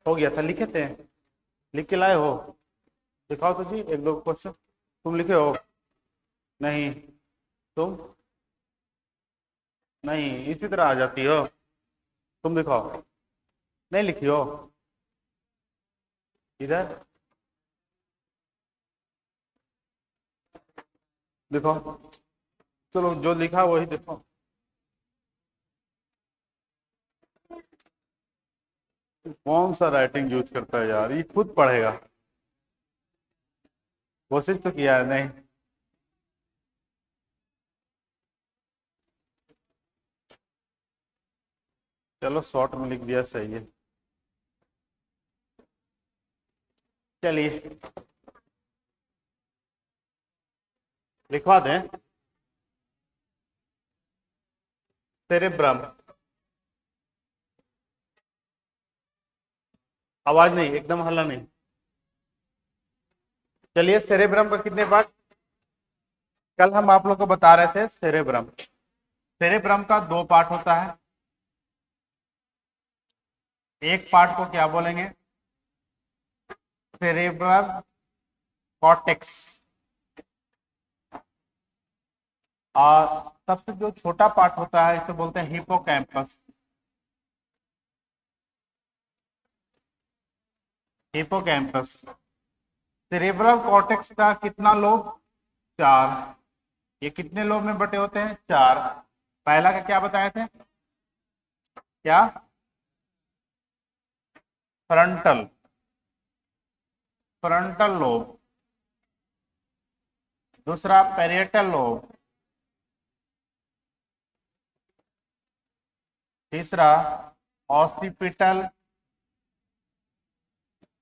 हो गया था, लिखे थे, लिख के लाए हो? दिखाओ तो जी एक दो क्वेश्चन। तुम लिखे हो? नहीं। तुम? नहीं, इसी तरह आ जाती हो। तुम दिखाओ। नहीं लिखी हो? इधर दिखाओ। चलो जो लिखा वही देखो। कौन सा राइटिंग यूज करता है यार, ये खुद पढ़ेगा। कोशिश तो किया है, नहीं। चलो शॉर्ट में लिख दिया, सही है। चलिए लिखवा दें। सेरेब्रम। आवाज नहीं, एकदम हल्ला नहीं। चलिए, सेरेब्रम का कितने पार्ट? कल हम आप लोग को बता रहे थे सेरेब्रम। सेरेब्रम का दो पार्ट होता है। एक पार्ट को क्या बोलेंगे? Cerebral cortex. और सबसे जो छोटा पार्ट होता है इसे बोलते हैं हिपोकैम्पस। हिपोकैम्पस। सेरेब्रल कॉर्टेक्स का कितना लोब? चार। ये कितने लोब में बटे होते हैं? चार। पहला का क्या बताए थे? क्या? फ्रंटल। Frontal lobe. दूसरा पेरिएटल लोब। तीसरा ऑसिपिटल।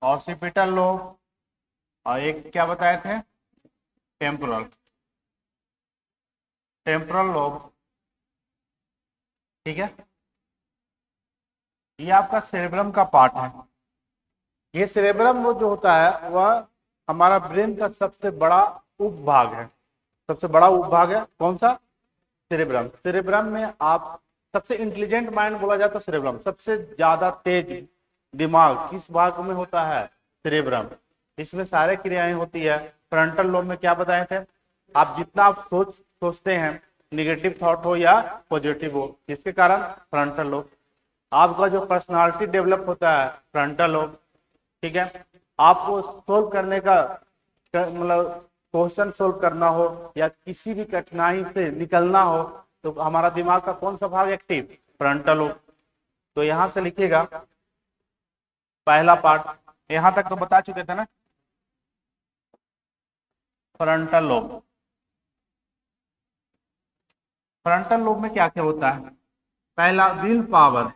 Occipital lobe. और एक क्या बताए थे? टेम्पोरल। Temporal lobe. ठीक है, ये आपका सेरेब्रम का पार्ट है। ये सेरेब्रम वो जो होता है वह हमारा ब्रेन का सबसे बड़ा उपभाग है। सबसे बड़ा उपभाग है कौन सा? सेरेब्रम। सेरेब्रम में आप सबसे इंटेलिजेंट माइंड बोला जाए तो सेरेब्रम। सबसे ज्यादा तेज दिमाग किस भाग में होता है? सेरेब्रम। इसमें सारे क्रियाएं होती है। फ्रंटल लोब में क्या बताए थे? आप जितना आप सोचते हैं, निगेटिव थॉट हो या पॉजिटिव हो, इसके कारण फ्रंटल लोब। आपका जो पर्सनालिटी डेवलप होता है फ्रंटल लोब। ठीक है, आपको सोल्व करने का मतलब क्वेश्चन सोल्व करना हो या किसी भी कठिनाई से निकलना हो तो हमारा दिमाग का कौन सा भाग एक्टिव? Frontal lobe. तो यहां से लिखिएगा पहला पार्ट। यहां तक तो बता चुके थे ना, फ्रंटल लोब। फ्रंटल लोब में क्या क्या होता है? पहला विल पावर।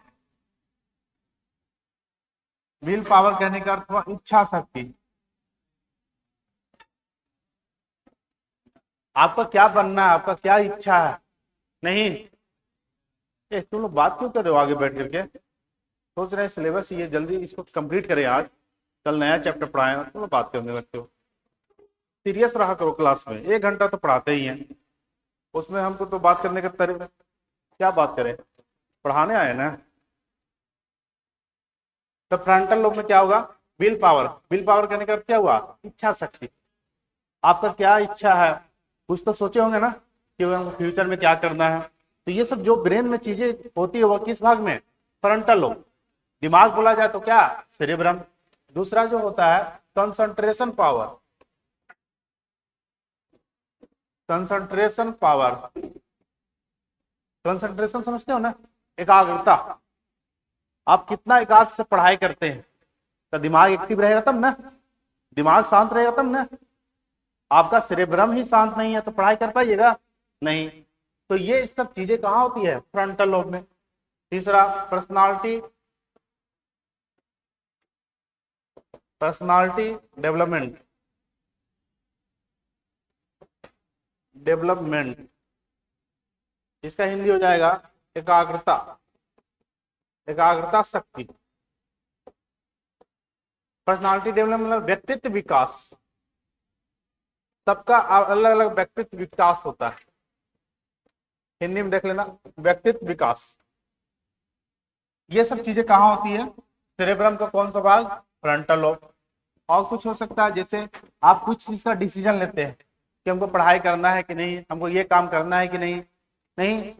विल पावर कहने का अर्थ हुआ इच्छा शक्ति। आपका क्या बनना है, आपका क्या इच्छा है? नहीं, तुम लोग बात क्यों कर रहे हो आगे बैठ करके? सोच रहे हैं सिलेबस ये जल्दी इसको कंप्लीट करें आज, कल नया चैप्टर पढ़ाए, तुम लोग बात करने लगते हो। सीरियस रहा करो क्लास में, 1 घंटा तो पढ़ाते ही हैं, उसमें हमको तो बात करने का तरीका। क्या बात करें, पढ़ाने आए ना। तो फ्रंटल लोब में क्या होगा? Will power. विल पावर कहने का अर्थ क्या हुआ? इच्छा शक्ति। आपका क्या इच्छा है, कुछ तो सोचे होंगे ना कि फ्यूचर में क्या करना है। तो ये सब जो ब्रेन में चीजें होती है वो किस भाग में? Frontal lobe. दिमाग बोला जाए तो क्या? सेरेब्रम। दूसरा जो होता है concentration power. Concentration power. Concentration समझते हो ना? एकाग्रता। आप कितना एकाग्र से पढ़ाई करते हैं तो दिमाग एक्टिव रहेगा तब ना, दिमाग शांत रहेगा तब ना। आपका सेरेब्रम ही शांत नहीं है तो पढ़ाई कर पाइएगा? नहीं। तो ये सब चीजें कहाँ होती है? फ्रंटल लोब में। तीसरा पर्सनालिटी। Personality development. डेवलपमेंट इसका हिंदी हो जाएगा एकाग्रता। एकाग्रता शक्ति। पर्सनालिटी डेवलपमेंट मतलब व्यक्तित्व विकास। सबका अलग अलग व्यक्तित्व विकास होता है। हिंदी में देख लेना, व्यक्तित्व विकास। ये सब चीजें कहाँ होती है? सेरेब्रम का कौन सा भाग? Frontal lobe. और कुछ हो सकता है, जैसे आप कुछ चीज का डिसीजन लेते हैं कि हमको पढ़ाई करना है कि नहीं, हमको ये काम करना है कि नहीं, नहीं,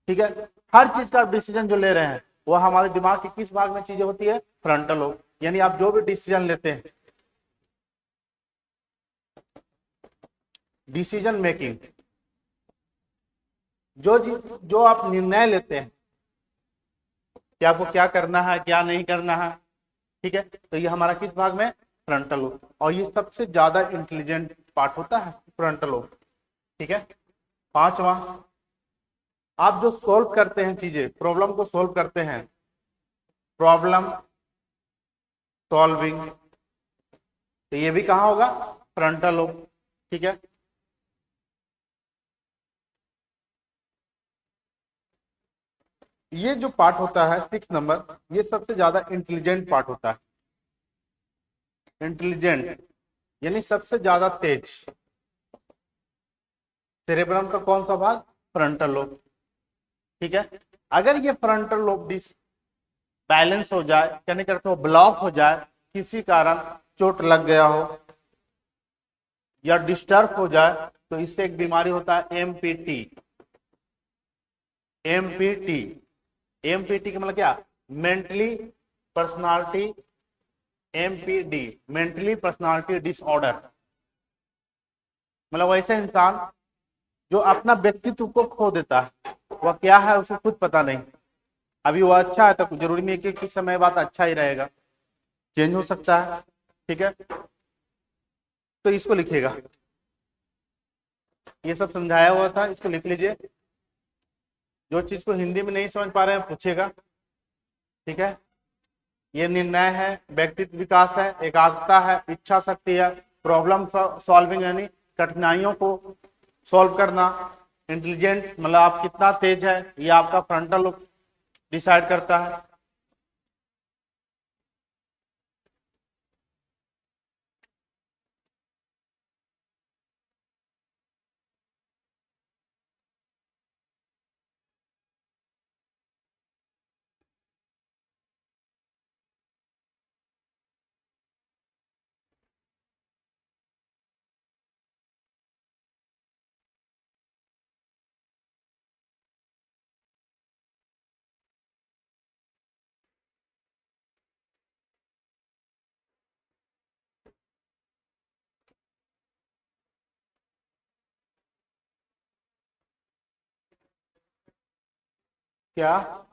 ठीक है, हर चीज का डिसीजन जो ले रहे हैं वो हमारे दिमाग के किस भाग में चीजें होती है? Frontal lobe. यानी आप जो भी डिसीजन लेते हैं, डिसीजन मेकिंग, जो आप निर्णय लेते हैं कि आपको क्या करना है क्या नहीं करना है, ठीक है, तो ये हमारा किस भाग में? Frontal lobe. और ये सबसे ज्यादा इंटेलिजेंट पार्ट होता है फ्रंटल लोब, ठीक है। पांचवा, आप जो सोल्व करते हैं चीजें, प्रॉब्लम को सोल्व करते हैं, प्रॉब्लम सॉल्विंग, तो ये भी कहाँ होगा? फ्रंटल लोब, ठीक है। ये जो पार्ट होता है 6 नंबर, ये सबसे ज्यादा इंटेलिजेंट पार्ट होता है। इंटेलिजेंट यानी सबसे ज्यादा तेज। सेरेब्रम का कौन सा भाग? फ्रंटल लोब, ठीक है। अगर ये फ्रंटल लोब बैलेंस हो जाए, कहने करते हो ब्लॉक हो जाए, किसी कारण चोट लग गया हो या डिस्टर्ब हो जाए, तो इससे एक बीमारी होता है एमपीटी। एमपीटी, एमपीटी का मतलब क्या? Mentally personality, MPD mentally personality disorder, मतलब वैसे इंसान जो अपना व्यक्तित्व को खो देता है, वह क्या है उसे खुद पता नहीं। अभी वो अच्छा है तो जरूरी नहीं कि कुछ समय बाद अच्छा ही रहेगा, चेंज हो सकता है, ठीक है। तो इसको लिखिएगा, ये सब समझाया हुआ था, इसको लिख लीजिए। जो चीज को हिंदी में नहीं समझ पा रहे हैं पूछिएगा, ठीक है। ये निर्णय है, व्यक्तित्व विकास है, एकाग्रता है, इच्छा शक्ति है, प्रॉब्लम सॉल्विंग यानी कठिनाइयों को सॉल्व करना, इंटेलिजेंट मतलब आप कितना तेज है, ये आपका फ्रंटल लोब डिसाइड करता है। क्या?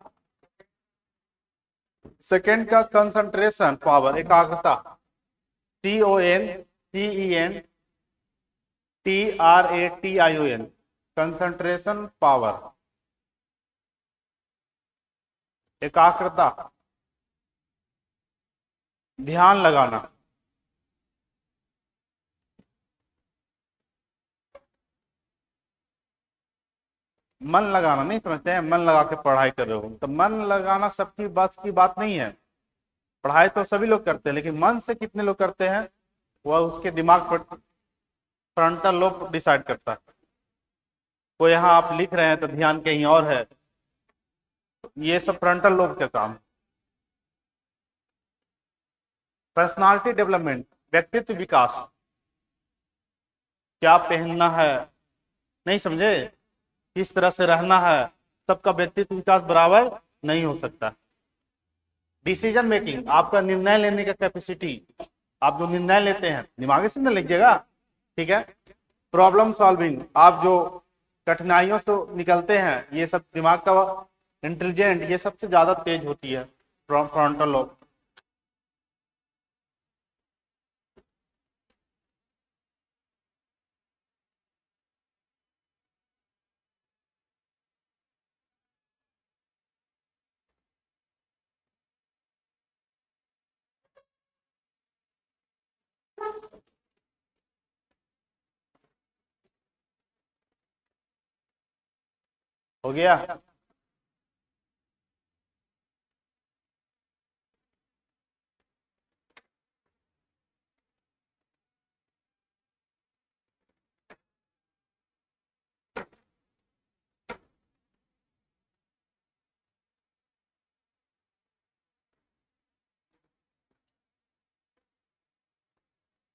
सेकेंड का कंसंट्रेशन पावर, एकाग्रता, CONCENTRATION, कंसंट्रेशन पावर, एकाग्रता, ध्यान लगाना। मन लगाना नहीं समझते हैं, मन लगा के पढ़ाई कर रहे हो तो मन लगाना सबकी बस की बात नहीं है। पढ़ाई तो सभी लोग करते हैं, लेकिन मन से कितने लोग करते हैं वह उसके दिमाग पर फ्रंटल लोब डिसाइड करता है। तो यहाँ आप लिख रहे हैं तो ध्यान कहीं और है, ये सब फ्रंटल लोब का काम। पर्सनालिटी डेवलपमेंट, व्यक्तित्व विकास, क्या पहनना है, नहीं समझे, किस तरह से रहना है, सबका व्यक्तित्व विकास बराबर नहीं हो सकता। डिसीजन मेकिंग, आपका निर्णय लेने का कैपेसिटी, आप जो निर्णय लेते हैं दिमाग से न लीजिएगा, ठीक है। प्रॉब्लम सॉल्विंग, आप जो कठिनाइयों से निकलते हैं, ये सब दिमाग का इंटेलिजेंट, ये सबसे ज्यादा तेज होती है फ्रंटल लोब। हो गया?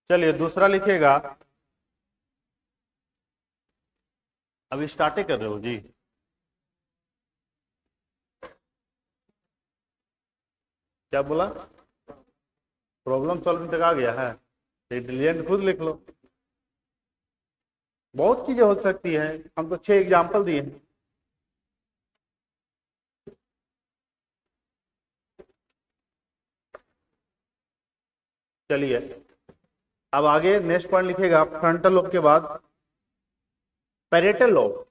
चलिए दूसरा लिखिएगा, अभी स्टार्ट कर रहे हो जी। क्या बोला? प्रॉब्लम सॉल्विंग तक आ गया है? इंटेलिजेंट खुद लिख लो। बहुत चीजें हो सकती है, हम तो 6 एग्जाम्पल दिए हैं। चलिए अब आगे नेक्स्ट पॉइंट लिखिएगा, फ्रंटल लोब के बाद पैरिएटल लोब।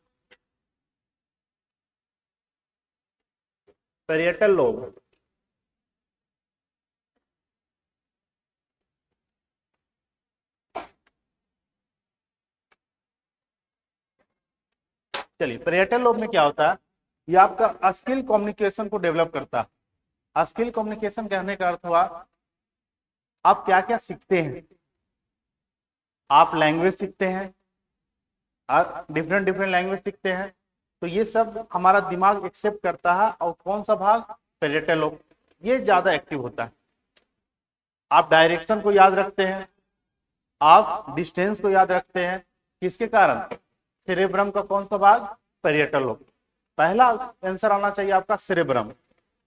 पैरिएटल लोब चलिए पैरिएटल लोब में क्या होता है, ये आपका स्किल कम्युनिकेशन को डेवलप करता है। स्किल कम्युनिकेशन कहने का अर्थ हुआ आप क्या क्या सीखते हैं। आप लैंग्वेज सीखते हैं, डिफरेंट डिफरेंट लैंग्वेज सीखते हैं, तो ये सब हमारा दिमाग एक्सेप्ट करता है। और कौन सा भाग? पैरिएटल लोब, ये ज्यादा एक्टिव होता है। आप डायरेक्शन को याद रखते हैं, आप डिस्टेंस को याद रखते हैं, किसके कारण? सेरेब्रम का कौन सा भाग? Parietal lobe. पहला आंसर आना चाहिए आपका सेरेब्रम,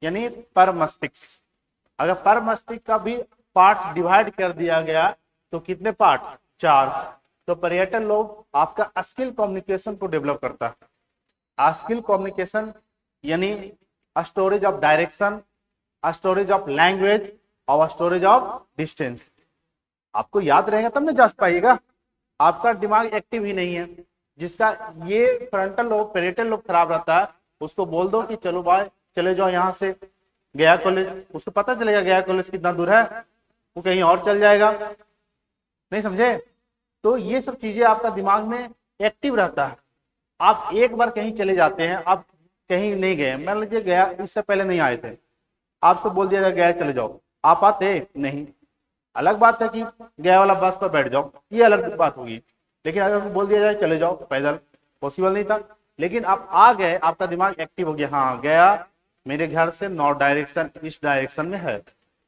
यानी पर मस्तिष्क। अगर पर मस्तिष्क का भी पार्ट डिवाइड कर दिया गया तो कितने पार्ट? 4। तो पैरिएटल लोब आपका स्किल कम्युनिकेशन को डेवलप करता है। स्किल कम्युनिकेशन यानी storage of direction, storage of language और स्टोरेज ऑफ डिस्टेंस। आपको याद रहेगा तब ना जांच पाइएगा। आपका दिमाग एक्टिव ही नहीं है, जिसका ये फ्रंटल लोब पैरिएटल लोब खराब रहता है, उसको बोल दो कि चलो भाई चले जाओ यहाँ से गया कॉलेज, उसको पता चलेगा गया कॉलेज कितना दूर है, वो कहीं और चल जाएगा। नहीं समझे? तो ये सब चीजें आपका दिमाग में एक्टिव रहता है। आप एक बार कहीं चले जाते हैं, आप कहीं नहीं गए, मान लीजिए गया इससे पहले नहीं आए थे, आपसे बोल दिया जाए गया चले जाओ, आप आते नहीं। अलग बात है कि गया वाला बस पर बैठ जाओ, ये अलग बात होगी। लेकिन अगर बोल दिया जाए चले जाओ पैदल, पॉसिबल नहीं था। लेकिन आप आ गए, आपका दिमाग एक्टिव हो गया, हाँ गया मेरे घर से नॉर्थ डायरेक्शन ईस्ट डायरेक्शन में है,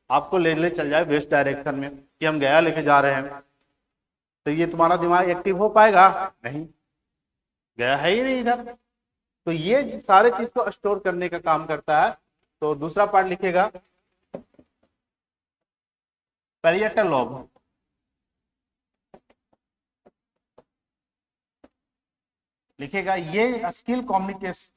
आपको ले चल जाए वेस्ट डायरेक्शन में कि हम गया लेके जा रहे हैं, तो ये तुम्हारा दिमाग एक्टिव हो पाएगा? नहीं, गया है ही नहीं इधर। तो ये सारे चीज को स्टोर करने का काम करता है। तो दूसरा पार्ट लिखेगा पैरिएटल लोब। लिखेगा ये स्किल कम्युनिकेशन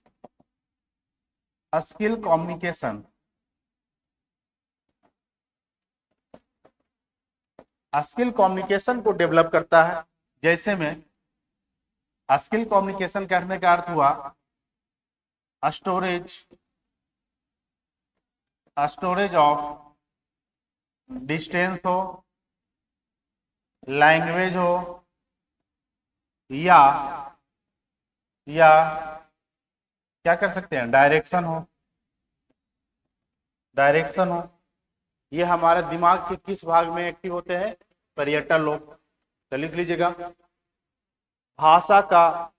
स्किल कम्युनिकेशन को डेवलप करता है। जैसे में स्किल कम्युनिकेशन करने का अर्थ हुआ स्टोरेज ऑफ डिस्टेंस हो, लैंग्वेज हो, या क्या कर सकते हैं डायरेक्शन हो। ये हमारे दिमाग के किस भाग में एक्टिव होते हैं? Parietal lobe. तो लिख लीजिएगा, भाषा का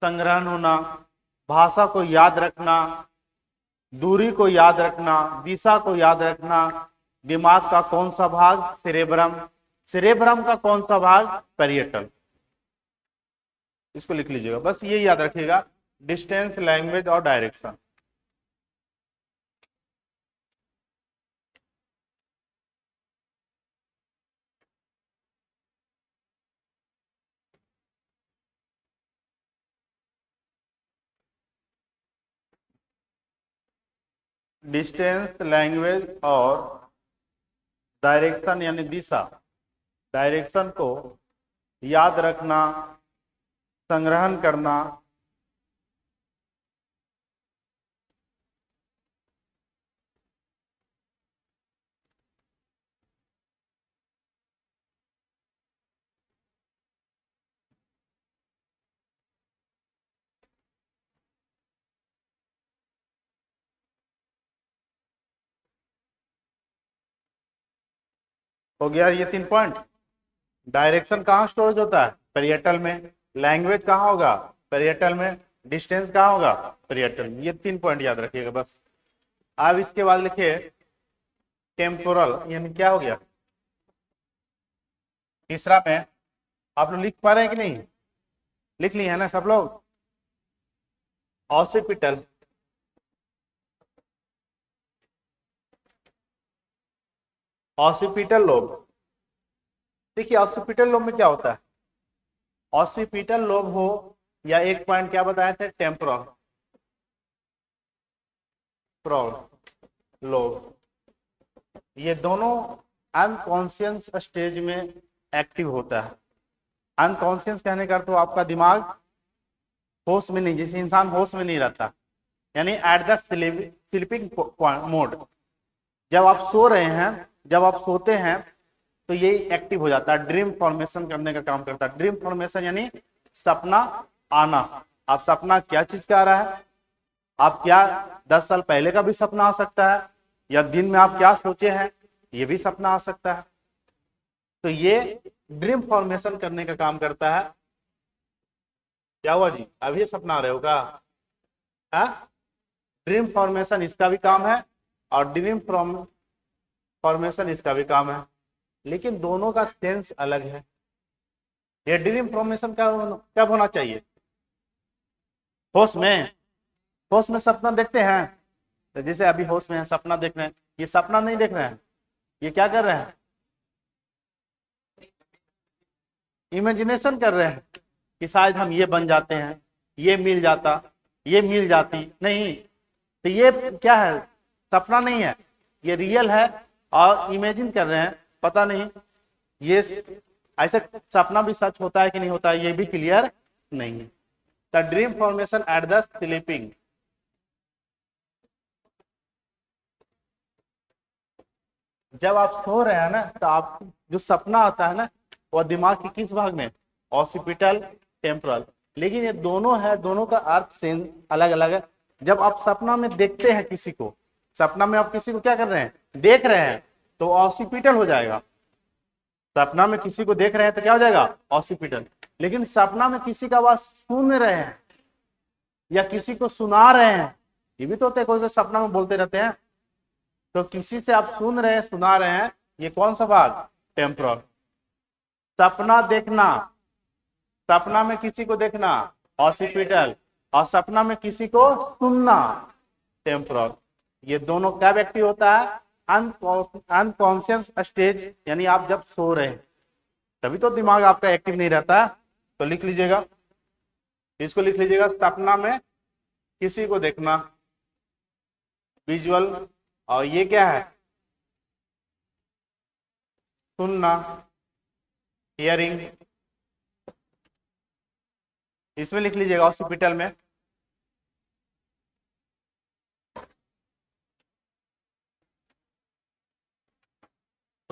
संग्रहण होना, भाषा को याद रखना, दूरी को याद रखना, दिशा को याद रखना। दिमाग का कौन सा भाग? सेरेब्रम। सेरेब्रम का कौन सा भाग? पैरिएटल। इसको लिख लीजिएगा, बस ये याद रखिएगा, डिस्टेंस, लैंग्वेज और डायरेक्शन। डिस्टेंस, लैंग्वेज और डायरेक्शन यानी दिशा, डायरेक्शन को याद रखना, संग्रहण करना, हो गया ये 3 पॉइंट। डायरेक्शन कहाँ स्टोरेज होता है? पैरिएटल में। लैंग्वेज कहाँ होगा? पैरिएटल में। डिस्टेंस कहाँ होगा? पैरिएटल में। ये 3 पॉइंट याद रखिएगा बस। अब इसके बाद लिखिए टेम्पोरल, यानी क्या हो गया? तीसरा में आप लोग लिख पा रहे हैं कि नहीं, लिख लिए है ना सब लोग। Occipital, occipital lobe. देखिए ऑसिपिटल लोब में क्या होता है, ऑसिपिटल लोब हो या एक पॉइंट क्या बताए थे, टेम्पोरल लोब, ये दोनों अनकॉन्शियस स्टेज में एक्टिव होता है। अनकॉन्शियस कहने का तो आपका दिमाग होश में नहीं, जैसे इंसान होश में नहीं रहता, यानी एट द स्लीपिंग मोड, जब आप सो रहे हैं, जब आप सोते हैं तो ये एक्टिव हो जाता है, ड्रीम फॉर्मेशन करने का काम करता है। ड्रीम फॉर्मेशन यानी सपना आना। आप सपना क्या चीज का आ रहा है, आप क्या 10 साल पहले का भी सपना आ सकता है, या दिन में आप क्या सोचे हैं ये भी सपना आ सकता है। तो ये ड्रीम फॉर्मेशन करने का काम करता है। क्या हुआ जी, अभी सपना आ रहे होगा, ड्रीम फॉर्मेशन इसका भी काम है और ड्रीम फॉर्मेशन इसका भी काम है, लेकिन दोनों का सेंस अलग है। ये ड्रीम फॉर्मेशन कब होना चाहिए, होश में। होश में सपना देखते हैं, तो जैसे अभी होश में है सपना देख रहे हैं, ये सपना नहीं देख रहे हैं, ये क्या कर रहे हैं, इमेजिनेशन कर रहे हैं कि शायद हम ये बन जाते हैं, ये मिल जाता, ये मिल जाती नहीं। तो ये क्या है, सपना नहीं है, ये रियल है और इमेजिन कर रहे हैं, पता नहीं ये ऐसे सपना भी सच होता है कि नहीं होता है, ये भी क्लियर नहीं है। The dream formation at the sleeping, जब आप सो रहे हैं ना तो आप जो सपना आता है ना वो दिमाग के किस भाग में, ऑसिपिटल टेम्पोरल। लेकिन ये दोनों है, दोनों का अर्थ सेम अलग अलग है। जब आप सपना में देखते हैं किसी को, सपना में आप किसी को क्या कर रहे हैं, देख रहे हैं, तो ऑसिपिटल हो जाएगा। सपना में किसी को देख रहे हैं तो क्या हो जाएगा, ऑसिपिटल। लेकिन सपना में किसी का आवाज सुन रहे हैं या किसी को सुना रहे हैं, ये भी तो होता है, कोई सपना में बोलते रहते हैं, तो किसी से आप सुन रहे हैं, सुना रहे हैं, ये कौन सा भाग, टेम्पोरल। सपना देखना, सपना में किसी को देखना ऑसिपिटल, और सपना में किसी को सुनना टेम्पोरल। ये दोनों कब एक्टिव होता है, अनकॉन्शियस स्टेज, यानी आप जब सो रहे हैं, तभी तो दिमाग आपका एक्टिव नहीं रहता है। तो लिख लीजिएगा, इसको लिख लीजिएगा, सपना में किसी को देखना, विजुअल, और ये क्या है, सुनना, हियरिंग। इसमें लिख लीजिएगा हॉस्पिटल में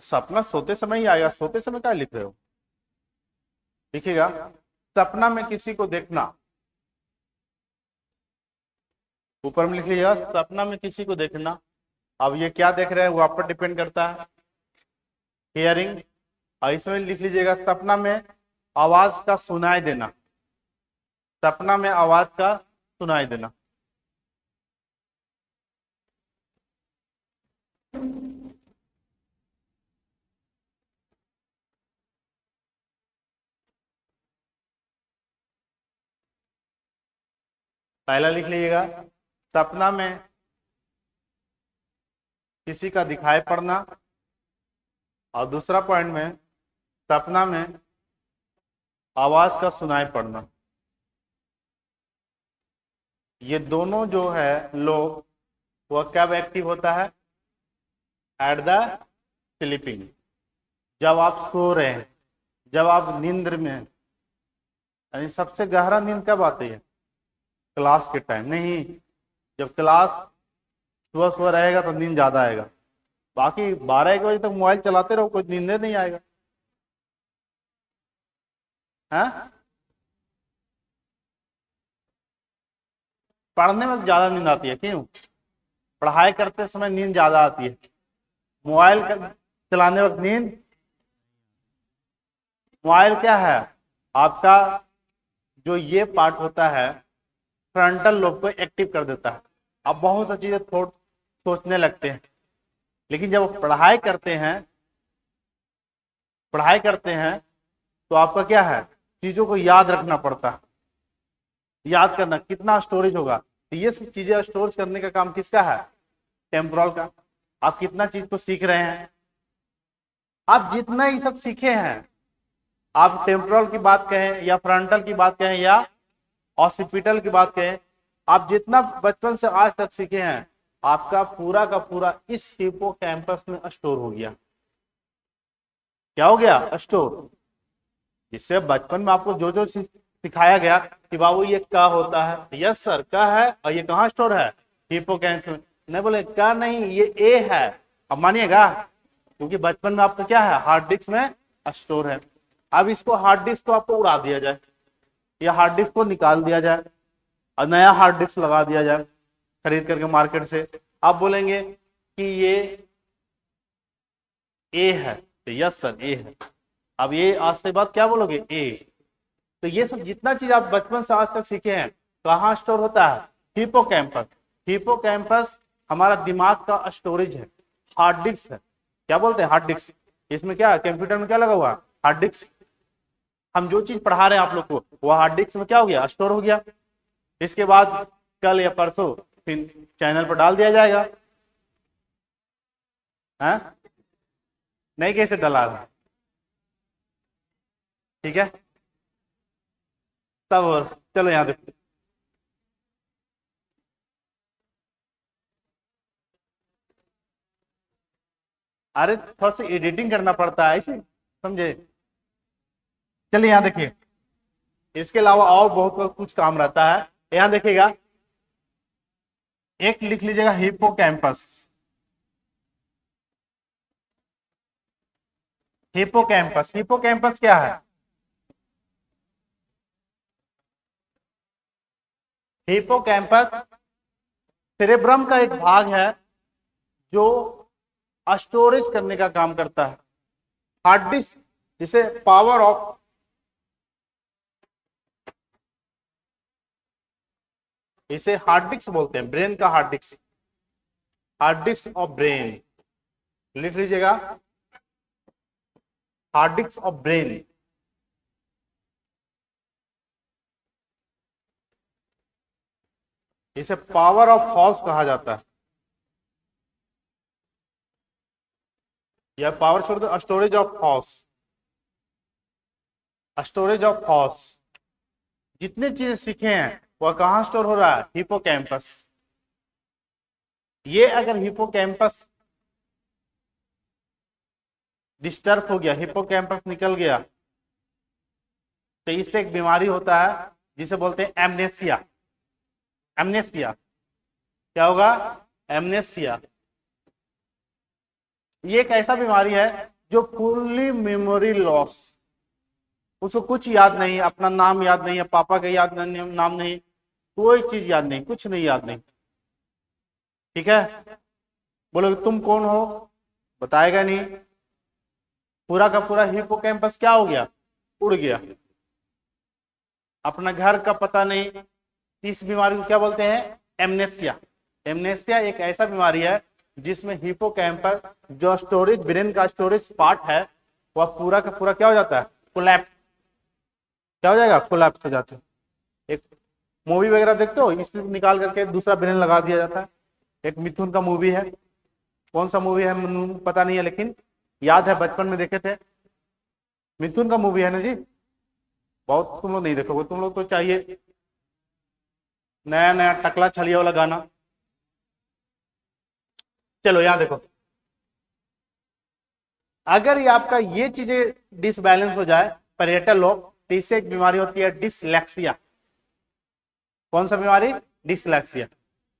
सपना सोते समय ही आएगा, सोते समय क्या लिख रहे हो, लिखिएगा सपना में किसी को देखना, ऊपर में लिख लीजिएगा सपना में किसी को देखना। अब ये क्या देख रहे हैं वो आप पर डिपेंड करता है, हियरिंग। और इसमें लिख लीजिएगा सपना में आवाज का सुनाई देना, सपना में आवाज का सुनाई देना। पहला लिख लीजिएगा सपना में किसी का दिखाई पड़ना, और दूसरा पॉइंट में सपना में आवाज का सुनाई पड़ना। ये दोनों जो है लोग वह कब एक्टिव होता है, एट द स्लीपिंग, जब आप सो रहे हैं, जब आप नींद में, यानी सबसे गहरा नींद कब आती है, क्लास के टाइम नहीं, जब क्लास सुबह सुबह रहेगा तो नींद ज्यादा आएगा, बाकी 12-1 बजे तक मोबाइल चलाते रहो, कोई नींद नहीं आएगा, है? पढ़ने में ज्यादा नींद आती है, क्यों, पढ़ाई करते समय नींद ज्यादा आती है, मोबाइल चलाने वक्त नींद। मोबाइल क्या है आपका, जो ये पार्ट होता है फ्रंटल लोब को एक्टिव कर देता है, आप बहुत सी चीजें सोचने लगते हैं। लेकिन जब पढ़ाई करते हैं पढ़ाई करते हैं तो आपका क्या है, चीजों को याद रखना पड़ता है, याद करना कितना स्टोरेज होगा। तो ये सब चीजें स्टोरेज करने का काम किसका है, टेम्पोरल का। आप कितना चीज को सीख रहे हैं, आप जितना ही सब सीखे हैं, आप टेम्पोरल की बात कहें या फ्रंटल की बात कहें या ऑसिपिटल की बात कहें, आप जितना बचपन से आज तक सीखे हैं, आपका पूरा का पूरा इस हिप्पोकैम्पस में स्टोर हो गया। क्या हो गया, स्टोर। जिससे बचपन में आपको जो जो सिखाया गया कि बाबू ये क्या होता है, यस सर क्या है, और ये कहाँ स्टोर है, हिप्पोकैम्पस में। नहीं बोले क्या नहीं, ये ए है। अब मानिएगा, क्योंकि बचपन में आपको क्या है, हार्ड डिस्क में स्टोर है। अब इसको हार्ड डिस्क को आपको उड़ा दिया जाए या हार्ड डिस्क को निकाल दिया जाए और नया हार्ड डिस्क लगा दिया जाए खरीद करके मार्केट से। आप बोलेंगे कि ये ए है, तो यस सर ए है। अब ये आज से बाद क्या बोलोगे, ए। तो ये सब जितना चीज आप बचपन से आज तक सीखे हैं कहाँ स्टोर होता है, हिप्पोकैम्पस। हिप्पोकैम्पस हमारा दिमाग का स्टोरेज है, हार्ड डिस्क है। क्या बोलते हैं, हार्ड डिस्क। इसमें क्या, कंप्यूटर में क्या लगा हुआ है, हार्ड डिस्क। हम जो चीज पढ़ा रहे हैं आप लोग को, वो हार्ड डिस्क में क्या हो गया, स्टोर हो गया। इसके बाद कल या परसों फिर चैनल पर डाल दिया जाएगा। है नहीं, कैसे डला रहा, ठीक है तब चलो यहाँ देखो। अरे थोड़ा सा एडिटिंग करना पड़ता है इसे, समझे। चलिए यहाँ देखिए, इसके अलावा और बहुत कुछ काम रहता है। यहाँ देखिएगा, एक लिख लीजिएगा हिप्पोकैम्पस। हिप्पोकैम्पस, हिप्पोकैम्पस क्या है, हिप्पोकैम्पस सेरेब्रम का एक भाग है जो स्टोरेज करने का काम करता है। हार्ड डिस्क, जिसे पावर ऑफ, इसे हार्ड डिस्क बोलते हैं, ब्रेन का hard disk, hard disk of brain. लिख लीजिएगा, हार्ड डिस्क ऑफ ब्रेन। इसे पावर ऑफ हॉर्स कहा जाता है, या पावर छोड़ दो, storage of horse, storage of horse. जितने चीजें सीखे हैं वह कहां स्टोर हो रहा है, हिप्पोकैम्पस। ये अगर हिप्पोकैम्पस डिस्टर्ब हो गया, हिप्पोकैम्पस निकल गया, तो इससे एक बीमारी होता है जिसे बोलते हैं एमनेसिया। एमनेसिया क्या होगा, एमनेसिया। ये एक ऐसा बीमारी है जो फुल्ली मेमोरी लॉस, उसको कुछ याद नहीं, अपना नाम याद नहीं है, पापा का याद नहीं, नाम नहीं, कोई चीज याद नहीं, कुछ नहीं याद नहीं, ठीक है। बोलोगे तुम कौन हो, बताएगा नहीं। पूरा का पूरा हिप्पोकैम्पस क्या हो गया, उड़ गया, अपना घर का पता नहीं। इस बीमारी को क्या बोलते हैं, एमनेसिया। एमनेसिया एक ऐसा बीमारी है जिसमें हिप्पोकैम्पस जो स्टोरेज, ब्रेन का स्टोरेज पार्ट है, वह पूरा का पूरा क्या हो जाता है, कोलैप्स। क्या हो जाएगा, कोलैप्स हो जाता है। एक मूवी वगैरह देखते हो, इस निकाल करके दूसरा ब्रेन लगा दिया जाता है। एक मिथुन का मूवी है, कौन सा मूवी है पता नहीं है, लेकिन याद है बचपन में देखे थे। मिथुन का मूवी है ना जी, बहुत तुम लोग नहीं देखोगे, तुम लोग तो चाहिए नया नया टकला छलिया वाला गाना। चलो यहां देखो, अगर ये आपका ये चीजें डिसबैलेंस हो जाए, पैरेटल लोब, तो इससे एक बीमारी होती है डिसलेक्सिया। कौन सा बीमारी, डिसलेक्सिया।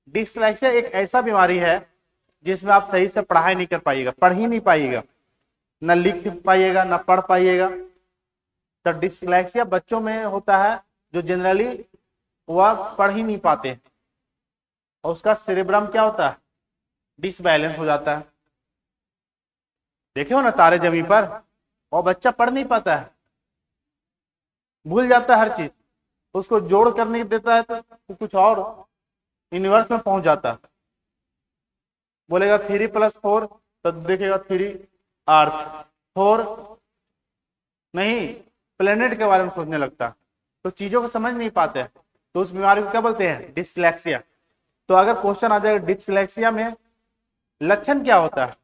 डिसलेक्सिया एक ऐसा बीमारी है जिसमें आप सही से पढ़ाई नहीं कर पाइएगा, पढ़ ही नहीं पाइएगा, न लिख पाइएगा न पढ़ पाइएगा। तो डिसलेक्सिया बच्चों में होता है जो जनरली वह पढ़ ही नहीं पाते, और उसका सेरेब्रम क्या होता है, डिसबैलेंस हो जाता है। देखे हो ना तारे जमीन पर, और बच्चा पढ़ नहीं पाता है, भूल जाता है हर चीज, उसको जोड़ करने देता है तो कुछ और यूनिवर्स में पहुंच जाता है। बोलेगा 3+4, तो देखेगा 3 अर्थ, 4 नहीं, प्लेनेट के बारे में सोचने लगता है, तो चीजों को समझ नहीं पाते हैं, तो उस बीमारी को क्या बोलते हैं? डिसलेक्सिया। तो अगर क्वेश्चन आ जाएगा डिसलेक्सिया में लक्षण क्या होता है?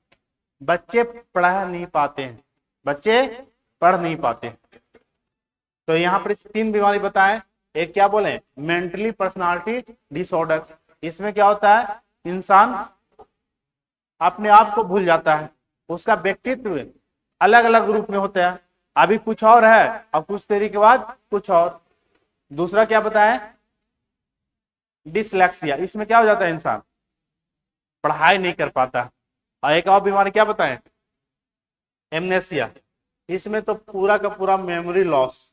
बच्चे पढ़ नहीं पाते हैं, बच्चे पढ़ नहीं पाते। तो यहाँ पर 3 बीमारी बताएं। एक क्या बोले? Mentally personality disorder. इसमें क्या होता है? इंसान अपने आप को भूल जाता है, उसका व्यक्तित्व अलग अलग रूप में होता है, अभी कुछ और है और कुछ देरी के बाद कुछ और। दूसरा क्या बताएं? डिसलेक्सिया। इसमें क्या हो जाता है? इंसान पढ़ाई नहीं कर पाता। और एक और बीमारी क्या बताएं? एमनेसिया। इसमें तो पूरा का पूरा मेमोरी लॉस,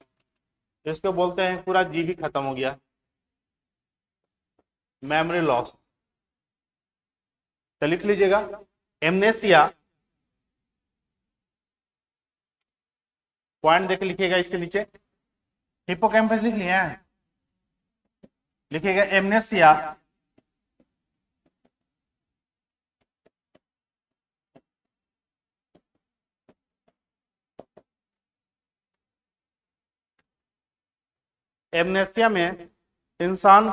इसको बोलते हैं पूरा जीवी खत्म हो गया, मेमोरी लॉस। तो लिख लीजिएगा एमनेसिया, पॉइंट देख लिखिएगा इसके नीचे। हिप्पोकैम्पस लिख लिया है, लिखिएगा एमनेसिया एमनेसिया में इंसान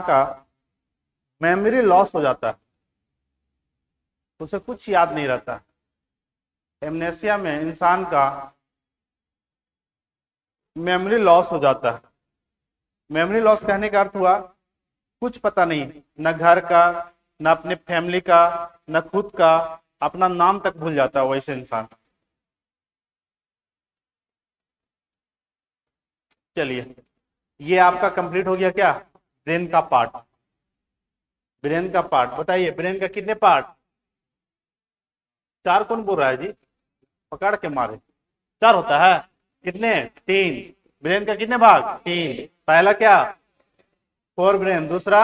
का मेमोरी लॉस हो जाता है, उसे कुछ याद नहीं रहता। एमनेसिया में इंसान का मेमोरी लॉस हो जाता है। मेमोरी लॉस कहने का अर्थ हुआ कुछ पता नहीं, न घर का, न अपने फैमिली का, न खुद का, अपना नाम तक भूल जाता है वैसे इंसान। चलिए, ये आपका कंप्लीट हो गया क्या? ब्रेन का पार्ट। ब्रेन का पार्ट बताइए, ब्रेन का कितने पार्ट? 4 कौन बोल रहा है जी? पकड़ के मारे। 4 होता है, कितने? 3। ब्रेन का कितने भाग? 3। पहला क्या? फोर ब्रेन, दूसरा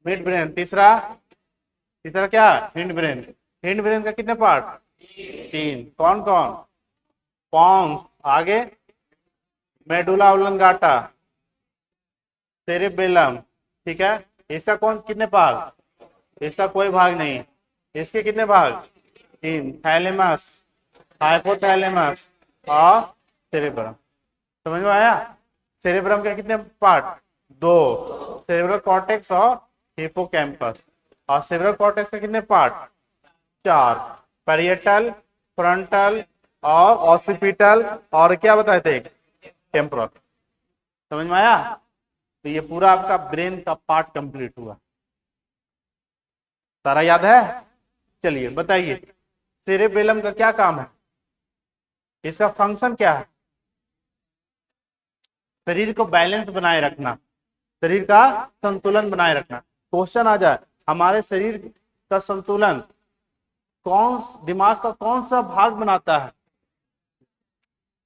मिड ब्रेन, तीसरा क्या? Hind brain. हिंड ब्रेन का कितने पार्ट? 3। कौन कौन? पॉन्स, आगे मेडुला ओब्लांगाटा, सेरेबेलम, ठीक है। इसका कौन कितने भाग? इसका कोई भाग नहीं। इसके कितने भाग? 3। थैलेमस, हाइपोथैलेमस और सेरेब्रम। समझ में आया? सेरेब्रम के कितने पार्ट? 2, सेरेब्रल कॉर्टेक्स और हिप्पोकैम्पस। और सेरेब्रल कॉर्टेक्स के कितने पार्ट? 4, पैरिएटल, फ्रंटल और ऑसिपिटल और क्या बताए थे? टेम्पोरल। समझ में आया? तो ये पूरा आपका ब्रेन का पार्ट कंप्लीट हुआ। सारा याद है? चलिए बताइए, सेरेबेलम का क्या काम है? इसका फंक्शन क्या है? शरीर को बैलेंस बनाए रखना, शरीर का संतुलन बनाए रखना। क्वेश्चन आ जाए हमारे शरीर का संतुलन दिमाग का कौन सा भाग बनाता है?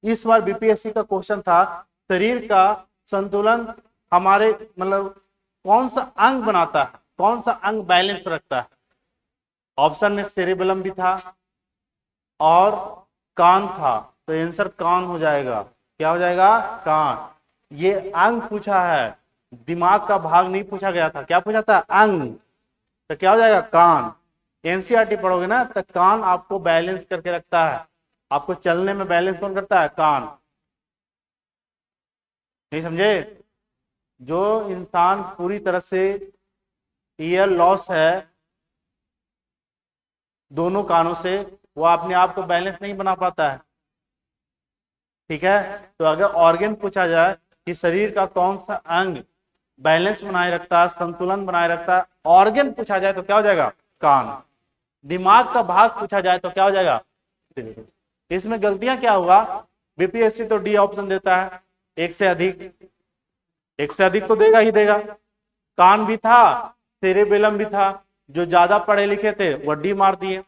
इस बार बीपीएससी का क्वेश्चन था, शरीर का संतुलन हमारे मतलब कौन सा अंग बनाता है, कौन सा अंग बैलेंस रखता है? ऑप्शन में सेरेबेलम भी था और कान था, तो आंसर कान हो जाएगा। क्या हो जाएगा? कान। ये अंग पूछा है, दिमाग का भाग नहीं पूछा गया था। क्या पूछा था? अंग। तो क्या हो जाएगा? कान। एनसीईआरटी पढ़ोगे ना तो कान आपको बैलेंस करके रखता है, आपको चलने में बैलेंस कौन करता है? कान। नहीं समझे? जो इंसान पूरी तरह से ईयर लॉस है दोनों कानों से, वो अपने आप को बैलेंस नहीं बना पाता है, ठीक है। तो अगर ऑर्गन पूछा जाए कि शरीर का कौन सा अंग बैलेंस बनाए रखता है, संतुलन बनाए रखता है, ऑर्गन पूछा जाए तो क्या हो जाएगा? कान। दिमाग का भाग पूछा जाए तो क्या हो जाएगा? इसमें गलतियां क्या हुआ? बीपीएससी तो डी ऑप्शन देता है, एक से अधिक तो देगा ही देगा। कान भी था, सेरेबेलम भी था, जो ज्यादा पढ़े लिखे थे वो डी मार दिए।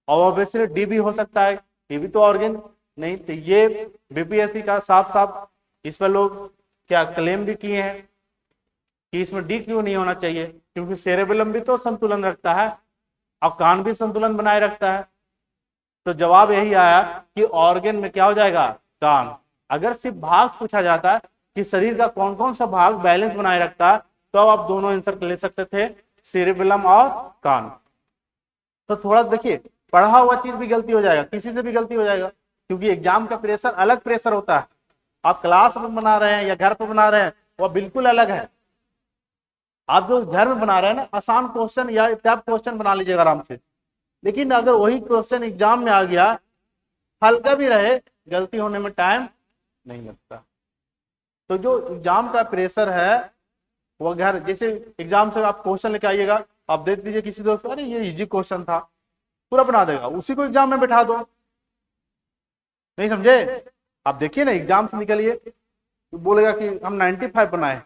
और ऑब्वियसली डी भी हो सकता है, ये भी तो ऑर्गन नहीं। तो ये बीपीएससी का साफ साफ इस पर लोग क्या क्लेम भी किए हैं कि इसमें डी क्यों नहीं होना चाहिए, क्योंकि सेरेबेलम भी तो संतुलन रखता है और कान भी संतुलन बनाए रखता है। तो जवाब यही आया कि ऑर्गन में क्या हो जाएगा? कान। अगर सिर्फ भाग पूछा जाता है कि शरीर का कौन कौन सा भाग बैलेंस बनाए रखता है, तो आप दोनों आंसर ले सकते थे, सेरेबेलम और कान। तो थोड़ा देखिए पढ़ा हुआ चीज भी गलती हो जाएगा, किसी से भी गलती हो जाएगा, क्योंकि एग्जाम का प्रेशर अलग प्रेशर होता है। आप क्लास में बना रहे हैं या घर पर बना रहे हैं वो बिल्कुल अलग है। आप जो घर में बना रहे हैं ना, आसान क्वेश्चन या टफ क्वेश्चन बना लीजिएगा आराम से, लेकिन अगर वही क्वेश्चन एग्जाम में आ गया, हल्का भी रहे, गलती होने में टाइम नहीं लगता। तो जो एग्जाम का प्रेशर है वो घर, जैसे एग्जाम से आप क्वेश्चन लेके आइएगा, आप देख दीजिए किसी दोस्त, अरे ये इजी क्वेश्चन था, पूरा बना देगा, उसी को एग्जाम में बैठा दो। नहीं समझे? आप देखिए ना, एग्जाम से निकलिए तो बोलेगा कि हम 95 बनाए,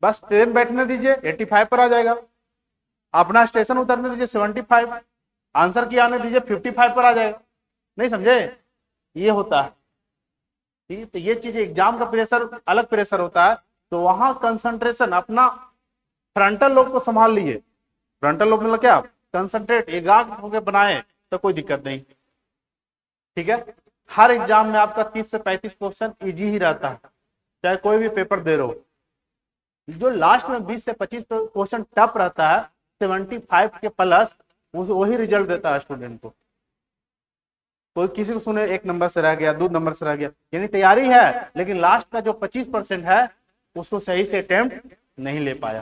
बस ट्रेन बैठने दीजिए 85 पर आ जाएगा, अपना स्टेशन उतरने दीजिए 75, आंसर की आने दीजिए 55 पर आ जाएगा। नहीं समझे? ये होता है। ठीक है, तो ये चीज एग्जाम का प्रेशर अलग प्रेशर होता है, तो वहां कंसंट्रेशन अपना फ्रंटल लोब को संभाल लीजिए। फ्रंटल लोब मतलब क्या, कंसंट्रेट एकाग्र होकर बनाए तो कोई दिक्कत नहीं। ठीक है, हर एग्जाम में आपका 30 से 35 क्वेश्चन इजी ही रहता है, चाहे कोई भी पेपर दे रहे हो। जो लास्ट में 20 से 25 क्वेश्चन टफ रहता है, 75 के प्लस, वही रिजल्ट देता है स्टूडेंट को। कोई किसी को सुने 1 नंबर से रह गया, 2 नंबर से रह गया, यानी तैयारी है लेकिन लास्ट का जो 25% है उसको सही से अटेम्प्ट नहीं ले पाया।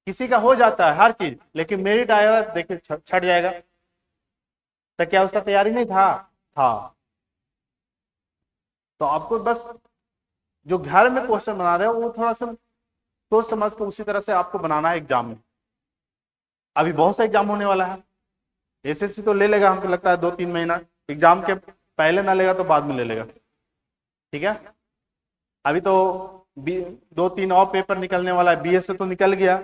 किसी का हो जाता है हर चीज, लेकिन मेरिट आएगा देखिए छट जाएगा, तो क्या उसका तैयारी नहीं था। तो आपको बस जो घर में क्वेश्चन बना रहे हो वो थोड़ा सा सोच समझ के उसी तरह से आपको बनाना है एग्जाम में। अभी बहुत सा एग्जाम होने वाला है, एसएससी तो ले लेगा हमको लगता है 2-3 महीना, एग्जाम के पहले ना लेगा तो बाद में ले लेगा। ठीक है, अभी तो 2-3 और पेपर निकलने वाला है, बीएस से तो निकल गया।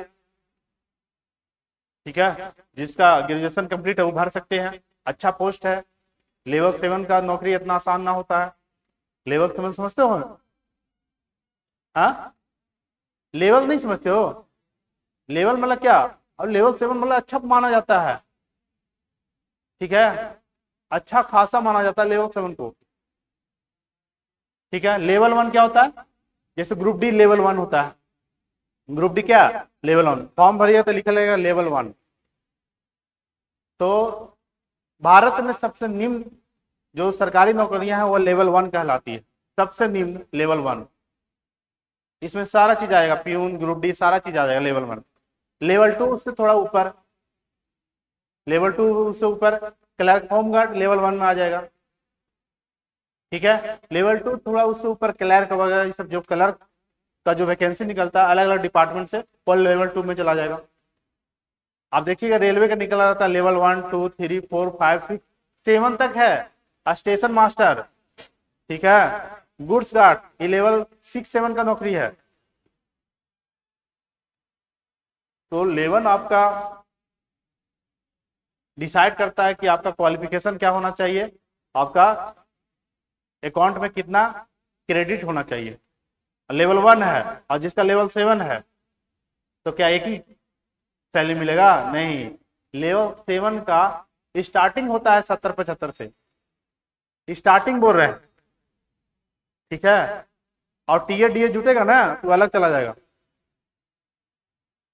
ठीक है, जिसका ग्रेजुएशन कंप्लीट है वो भर सकते हैं, अच्छा पोस्ट है। लेवल 7 का नौकरी इतना आसान ना होता है। लेवल 7 समझते हो? हाँ, लेवल नहीं समझते हो? लेवल मतलब क्या, और लेवल 7 मतलब अच्छा माना जाता है। ठीक है, अच्छा खासा माना जाता है लेवल 7 को। ठीक है, लेवल 1 क्या होता है, जैसे ग्रुप डी लेवल 1 होता है, ग्रुप डी क्या, लेवल 1। फॉर्म भरिए तो लिखा रहेगा लेवल 1। तो भारत में सबसे निम्न जो सरकारी नौकरियां हैं वो लेवल 1 कहलाती है, सबसे निम्न लेवल 1। इसमें सारा चीज आएगा, प्यून, ग्रुप डी, सारा चीज आ जाएगा लेवल 1। लेवल 2 उससे थोड़ा ऊपर, लेवल 2 से ऊपर क्लर्क होम गार्ड लेवल 1 में आ जाएगा। ठीक है, लेवल 2 थोड़ा उससे ऊपर क्लर्क वगैरह, ये सब जो क्लर्क का जो वैकेंसी निकलता है अलग अलग डिपार्टमेंट से, वो लेवल 2 में चला जाएगा। आप देखिएगा रेलवे का निकला रहता है लेवल 1, 2, 3, 4, 5, 6, 7 तक है स्टेशन मास्टर। ठीक है, गुड्स गार्ड, ये लेवल 6-7 का नौकरी है। तो लेवल आपका डिसाइड करता है कि आपका क्वालिफिकेशन क्या होना चाहिए, आपका अकाउंट में कितना क्रेडिट होना चाहिए। लेवल 1 है और जिसका लेवल 7 है तो क्या एक ही सैलरी मिलेगा? नहीं, लेवल 7 का स्टार्टिंग होता है 70-75 से, स्टार्टिंग बोल रहे हैं। ठीक है, और टीए डीए जुटेगा ना तो अलग चला जाएगा।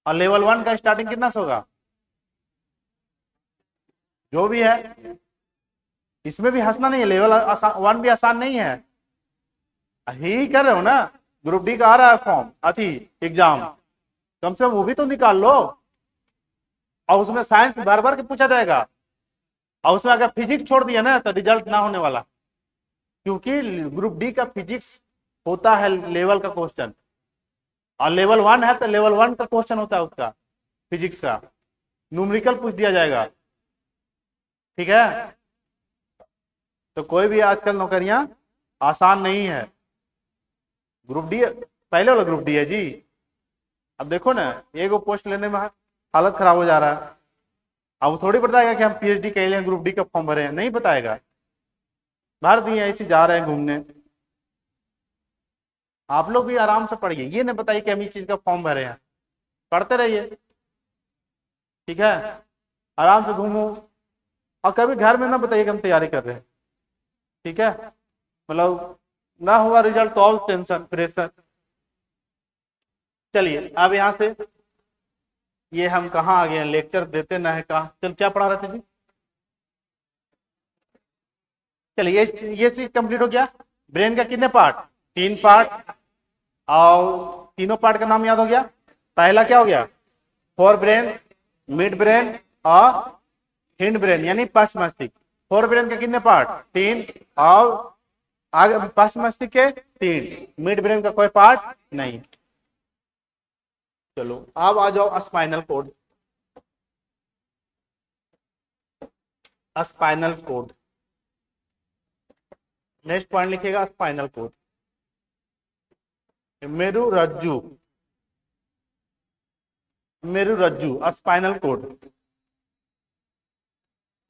और लेवल 1 का स्टार्टिंग कितना से होगा, जो भी है, इसमें भी हंसना नहीं है, लेवल 1 भी आसान नहीं है। ही कर रहे हो ना, ग्रुप डी का आ रहा है फॉर्म, अथी एग्जाम, कम से कम वो भी तो निकाल लो। और उसमें साइंस भर भर के पूछा जाएगा, और उसमें अगर फिजिक्स छोड़ दिया ना तो रिजल्ट ना होने वाला, क्योंकि ग्रुप डी का फिजिक्स होता है लेवल का क्वेश्चन, और लेवल 1 है तो लेवल 1 का क्वेश्चन होता है उसका फिजिक्स का, न्यूमेरिकल पूछ दिया जाएगा। ठीक है, तो कोई भी आजकल नौकरियां आसान नहीं है। ग्रुप डी पहले वाला ग्रुप डी है जी। अब देखो ना, एक पोस्ट लेने में हालत खराब हो जा रहा है। अब वो थोड़ी बताएगा कि हम पीएचडी के लिए ग्रुप डी का फॉर्म भरे हैं, नहीं बताएगा। भर दिए ऐसे जा रहे हैं घूमने। आप लोग भी आराम से पढ़िए, ये नहीं बताइए कि हम इस चीज का फॉर्म भरे हैं, पढ़ते रहिए। ठीक है, आराम से घूमो, और कभी घर में ना बताइए कि हम तैयारी कर रहे हैं। ठीक है, मतलब ना हुआ रिजल्ट तो और टेंशन प्रेशर। चलिए अब यहाँ से ये हम कहाँ आ गए हैं, लेक्चर देते ना है कहा। चल क्या पढ़ा रहे थे जी? चलिए ये चीज कंप्लीट हो गया। ब्रेन का कितने पार्ट? 3 पार्ट, और तीनों पार्ट का नाम याद हो गया। पहला क्या हो गया? फोर ब्रेन, मिड ब्रेन और हिंड ब्रेन यानी पश्च मस्तिष्क। फोर ब्रेन के कितने पार्ट? 3, और आगे पश्च मस्तिष्क के 3, मिड ब्रेन का कोई पार्ट नहीं। चलो अब आ जाओ spinal cord. Spinal cord, next point लिखिएगा स्पाइनल कोड। मेरुरज्जु, मेरुरज्जु स्पाइनल कोड।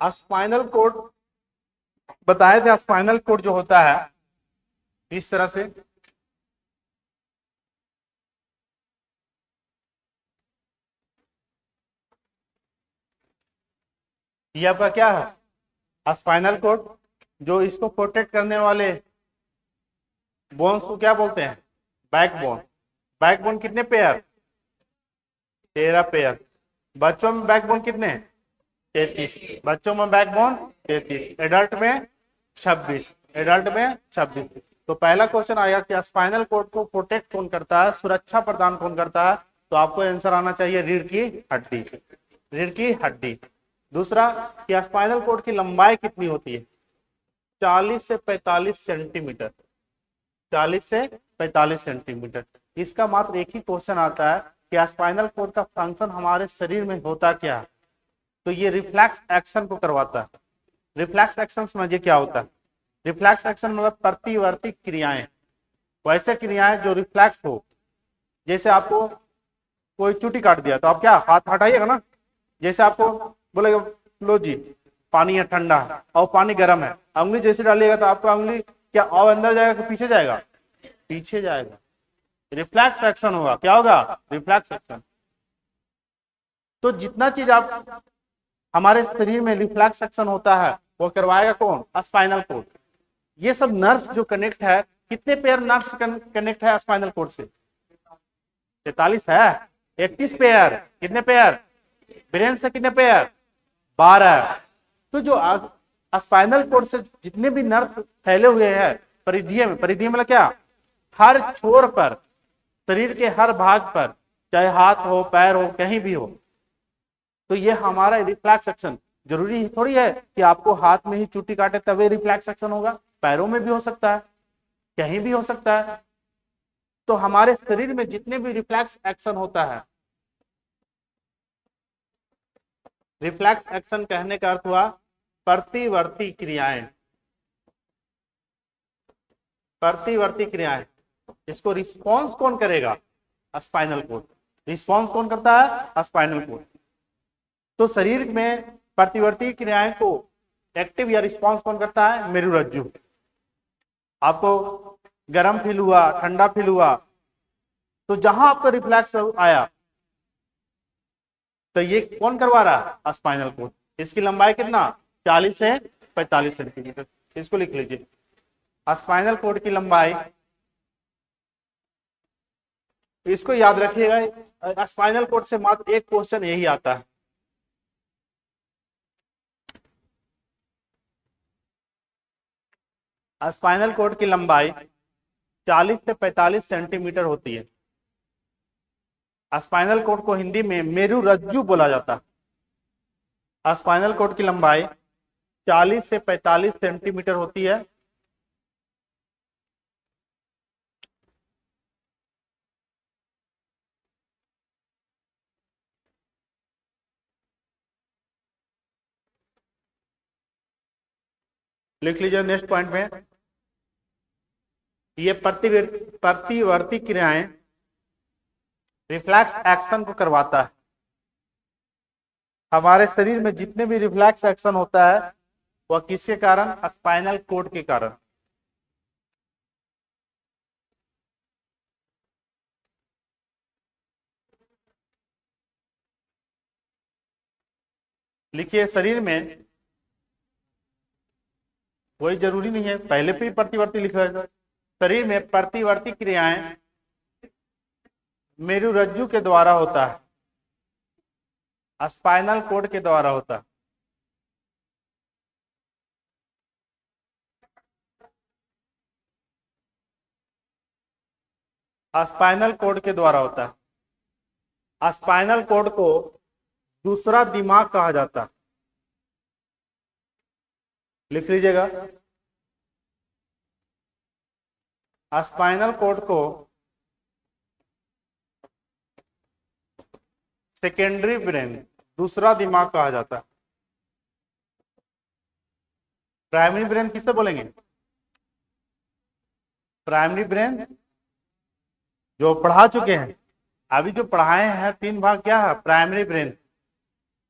स्पाइनल कोड बताए थे, स्पाइनल कोड जो होता है इस तरह से, ये आपका क्या है? Spinal cord. जो इसको प्रोटेक्ट करने वाले बोन्स को क्या बोलते हैं? बैकबोन। बैकबोन कितने पेयर? 13 पेयर। बच्चों में बैकबोन कितने? 33। बच्चों में बैकबोन 33, एडल्ट में 26, एडल्ट में 26। तो पहला क्वेश्चन आएगा कि स्पाइनल कोड को प्रोटेक्ट कौन करता है, सुरक्षा प्रदान कौन करता है? तो आपको आंसर आना चाहिए रीढ़ की हड्डी, रीढ़ की हड्डी। दूसरा कि स्पाइनल कोड की लंबाई कितनी होती है? 40 से 45 सेंटीमीटर, 40 से 45 सेंटीमीटर। इसका मात्र एक ही क्वेश्चन आता है कि स्पाइनल कोड का फंक्शन हमारे शरीर में होता क्या है? तो ये रिफ्लेक्स एक्शन को करवाता है। रिफ्लेक्स एक्शन समझिए क्या होता है। रिफ्लेक्स एक्शन मतलब प्रतिवर्ती क्रियाएं, वैसे क्रियाएं जो रिफ्लेक्स हो। जैसे आपको कोई चुटी काट दिया तो आप क्या हाथ हटाइएगा ना। जैसे आपको बोलेगा लो जी पानी है ठंडा है और पानी गर्म है, उंगली जैसे डालिएगा तो आपका उंगली क्या और अंदर जाएगा कि पीछे जाएगा? पीछे जाएगा। रिफ्लेक्स एक्शन होगा। क्या होगा? Reflex action. तो जितना चीज आप हमारे शरीर में रिफ्लेक्स एक्शन होता है वो करवाएगा कौन? Spinal cord. ये सब नर्व्स जो कनेक्ट है, कितने पेयर नर्व्स कनेक्ट है स्पाइनल कोड से? 43 है। 31 पेयर। कितने पेयर? ब्रेन से कितने पेयर? 12। तो जो स्पाइनल कोड से जितने भी नर्व फैले हुए हैं परिधीय में, परिधीय मतलब क्या? हर छोर पर, शरीर के हर भाग पर, चाहे हाथ हो पैर हो कहीं भी हो। तो ये हमारा रिफ्लेक्स एक्शन। जरूरी थोड़ी है कि आपको हाथ में ही चुटी काटे तभी रिफ्लेक्स एक्शन होगा, पैरों में भी हो सकता है, कहीं भी हो सकता है। तो हमारे शरीर में जितने भी रिफ्लेक्स एक्शन होता है, रिफ्लेक्स एक्शन कहने का अर्थ हुआ प्रतिवर्ती क्रियाएं, प्रतिवर्ती क्रियाएं। इसको रिस्पॉन्स कौन करेगा? Spinal cord. रिस्पॉन्स कौन करता है? Spinal cord. तो शरीर में प्रतिवर्ती क्रियाएं को एक्टिव या रिस्पॉन्स कौन करता है? मेरुरज्जु। आपको गर्म फील हुआ, ठंडा फील हुआ, तो जहां आपका रिफ्लेक्स आया तो ये कौन करवा रहा है? Spinal cord. इसकी लंबाई कितना? 40 से 45 सेंटीमीटर। इसको लिख लीजिए। स्पाइनल कोड की लंबाई, इसको याद रखिएगा, स्पाइनल कोड से मात्र एक क्वेश्चन यही आता है। स्पाइनल कोड की लंबाई 40 से 45 सेंटीमीटर होती है। स्पाइनल कोड को हिंदी में मेरुरज्जु बोला जाता है। स्पाइनल कोड की लंबाई 40 से 45 सेंटीमीटर होती है। लिख लीजिए नेक्स्ट पॉइंट में, ये प्रतिवर्ती क्रियाएं रिफ्लेक्स एक्शन को करवाता है। हमारे शरीर में जितने भी रिफ्लेक्स एक्शन होता है वह किसके कारण? स्पाइनल कोड के कारण। लिखिए शरीर में, कोई जरूरी नहीं है पहले भी प्रतिवर्ती लिखा है। शरीर में प्रतिवर्ती क्रियाएं मेरुरज्जु के द्वारा होता है, स्पाइनल कोड के द्वारा होता है। स्पाइनल कोड के द्वारा होता है। स्पाइनल कोड को दूसरा दिमाग कहा जाता है। लिख लीजिएगा, स्पाइनल कोड को सेकेंडरी ब्रेन, दूसरा दिमाग कहा जाता है। प्राइमरी ब्रेन किसे बोलेंगे? प्राइमरी ब्रेन जो पढ़ा चुके हैं, अभी जो पढ़ाए हैं 3 भाग क्या है? Primary brain.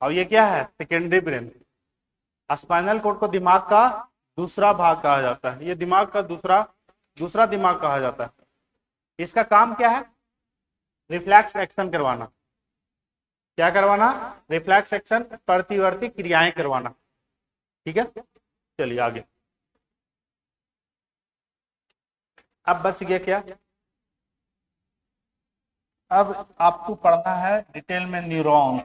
और ये क्या है? Secondary brain. स्पाइनल कोड को दिमाग का दूसरा भाग कहा जाता है। ये दिमाग का दूसरा दिमाग कहा जाता है। इसका काम क्या है? रिफ्लेक्स एक्शन करवाना। क्या करवाना? रिफ्लेक्स एक्शन, प्रतिवर्ती क्रियाएं करवाना। ठीक है, चलिए आगे। अब बच गया क्या? अब आपको पढ़ना है डिटेल में न्यूरॉन।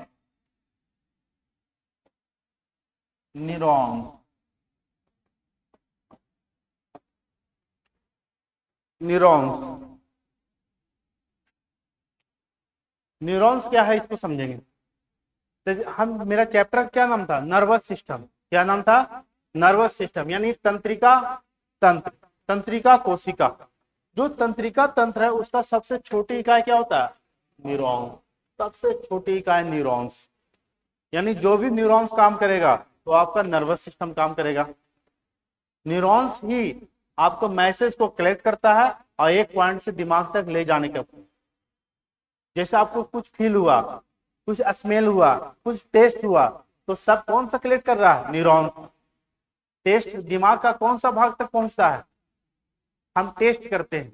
न्यूरॉन्स क्या है इसको समझेंगे। तो हम, मेरा चैप्टर क्या नाम था? Nervous system. क्या नाम था? नर्वस सिस्टम, यानी तंत्रिका कोशिका। जो तंत्रिका तंत्र है उसका सबसे छोटी इकाई क्या होता है? न्यूरॉन। सबसे छोटी इकाई न्यूरॉन्स। यानी जो भी न्यूरॉन्स काम करेगा तो आपका नर्वस सिस्टम काम करेगा। न्यूरॉन्स ही आपको मैसेज को कलेक्ट करता है और एक पॉइंट से दिमाग तक ले जाने का। जैसे आपको कुछ फील हुआ, कुछ स्मेल हुआ, कुछ टेस्ट हुआ, तो सब कौन सा कलेक्ट कर रहा है? न्यूरॉन्स। टेस्ट दिमाग का कौन सा भाग तक पहुंचता है? हम टेस्ट करते हैं।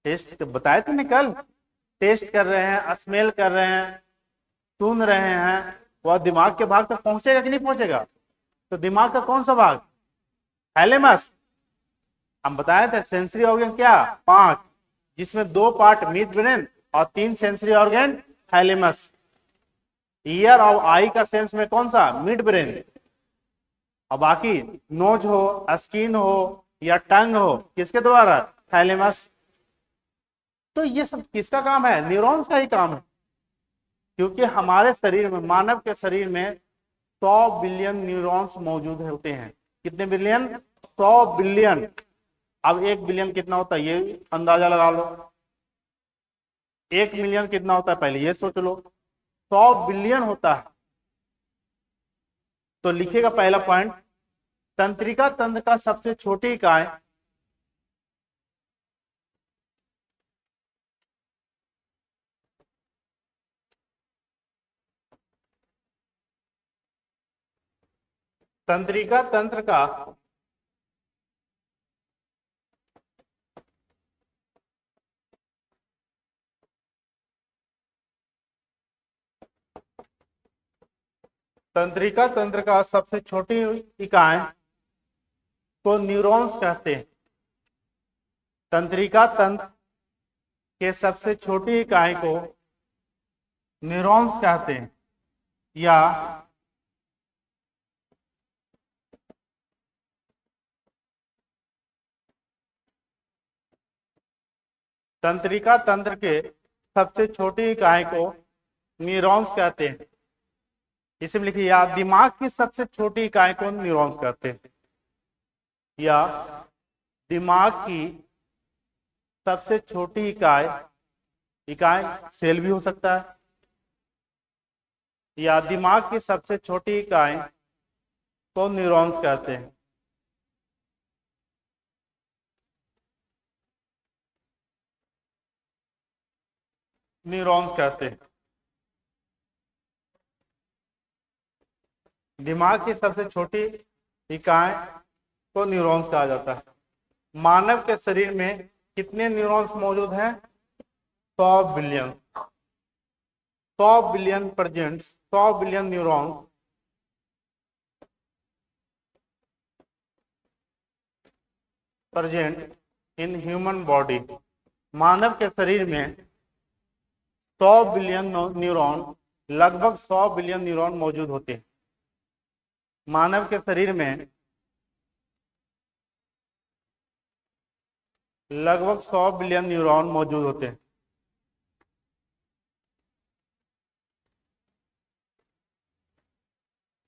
टेस्ट बताए थे ना कल, टेस्ट कर रहे हैं, स्मेल कर रहे हैं, सुन रहे हैं, वह दिमाग के भाग तक पहुंचेगा कि नहीं पहुंचेगा? तो दिमाग का कौन सा भाग? थैलेमस। हम बताए थे सेंसरी ऑर्गन क्या? 5, जिसमें 2 पार्ट मिड ब्रेन और 3 सेंसरी ऑर्गन थैलेमस। ईयर और आई का सेंस में कौन सा? Mid brain. और बाकी नोज हो, स्किन हो या टंग हो, किसके द्वारा? थैलेमस। तो ये सब किसका काम है? न्यूरॉन्स का ही काम है। क्योंकि हमारे शरीर में, मानव के शरीर में 100 बिलियन न्यूरॉन्स मौजूद होते हैं। कितने बिलियन? 100 बिलियन। अब 1 बिलियन कितना होता है ये अंदाजा लगा लो। 1 मिलियन कितना होता है पहले ये सोच लो। 100 बिलियन होता है। तो लिखिएगा पहला पॉइंट, तंत्रिका तंत्र का सबसे छोटी इकाई तंत्रिका तंत्र का तंत्रिका तंत्र का सबसे छोटी इकाई को न्यूरॉन्स कहते हैं। तंत्रिका तंत्र के सबसे छोटी इकाई को न्यूरॉन्स कहते हैं, या तंत्रिका तंत्र के सबसे छोटी इकाई को न्यूरॉन्स कहते हैं। इसे लिखिए, या दिमाग की सबसे छोटी इकाई को न्यूरॉन्स कहते हैं, या दिमाग की सबसे छोटी इकाई सेल भी हो सकता है, या दिमाग की सबसे छोटी इकाई को न्यूरॉन्स कहते हैं। न्यूरॉन्स कहते हैं। दिमाग की सबसे छोटी इकाई को न्यूरॉन्स कहा जाता है। मानव के शरीर में कितने न्यूरॉन्स मौजूद हैं? 100 billion. 100 billion present, 100 billion neurons present in human body. मानव के शरीर में 100 बिलियन न्यूरॉन, लगभग 100 बिलियन न्यूरॉन मौजूद होते हैं। मानव के शरीर में लगभग 100 बिलियन न्यूरॉन मौजूद होते हैं।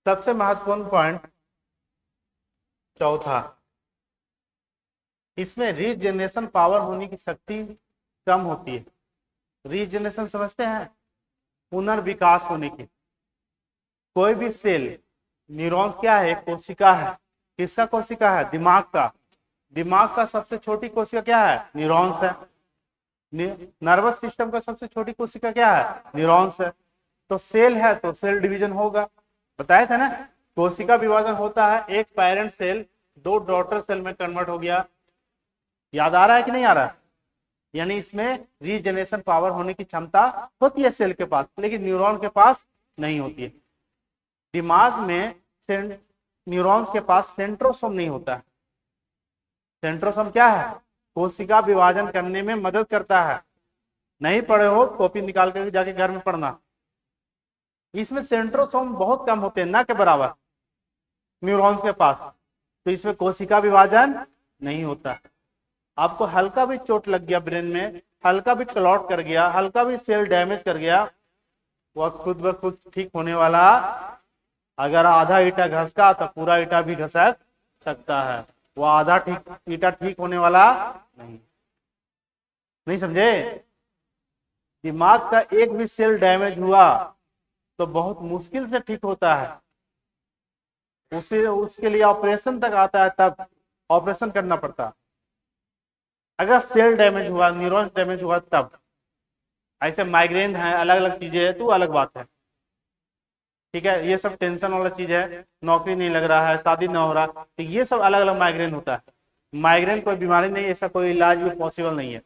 सबसे महत्वपूर्ण पॉइंट चौथा, इसमें रीजनरेशन पावर होने की शक्ति कम होती है। रीजनरेशन समझते हैं, पुनर्विकास होने की। कोई भी सेल, न्यूरॉन्स क्या है, कोशिका है। किसका कोशिका है? दिमाग का। दिमाग का सबसे छोटी कोशिका क्या है? न्यूरॉन्स है। नर्वस सिस्टम का सबसे छोटी कोशिका क्या है? न्यूरॉन्स है। तो सेल है तो सेल डिवीजन होगा, बताया था ना। कोशिका विभाजन होता है, एक पेरेंट सेल 2 डॉटर सेल में कन्वर्ट हो गया। याद आ रहा है कि नहीं आ रहा? यानी इसमें रीजनरेशन पावर होने की क्षमता होती है सेल के पास, लेकिन न्यूरॉन के पास नहीं होती है। दिमाग में न्यूरॉन्स के पास सेंट्रोसोम नहीं होता है। सेंट्रोसोम क्या है? कोशिका विभाजन करने में मदद करता है। नहीं पढ़े हो, कॉपी निकाल कर जाके घर में पढ़ना। इसमें सेंट्रोसोम बहुत कम होते हैं, ना के बराबर न्यूरॉन्स के पास। तो इसमें कोशिका विभाजन नहीं होता। आपको हल्का भी चोट लग गया ब्रेन में, हल्का भी क्लॉट कर गया, हल्का भी सेल डैमेज कर गया, वह खुद ब खुद ठीक होने वाला। अगर आधा ईटा घस का तो पूरा ईटा भी घसक सकता है। वो आधा ईटा ठीक होने वाला नहीं। नहीं समझे? दिमाग का एक भी सेल डैमेज हुआ तो बहुत मुश्किल से ठीक होता है। उसके लिए ऑपरेशन तक आता है, तब ऑपरेशन करना पड़ता है। अगर सेल डैमेज हुआ, न्यूरॉन डैमेज हुआ तब। ऐसे माइग्रेन है, अलग अलग चीजें है, तो अलग बात है। ठीक है, ये सब टेंशन वाला चीज है। नौकरी नहीं लग रहा है, शादी ना हो रहा, तो ये सब अलग अलग माइग्रेन होता है। माइग्रेन कोई बीमारी नहीं, ऐसा कोई इलाज भी पॉसिबल नहीं है।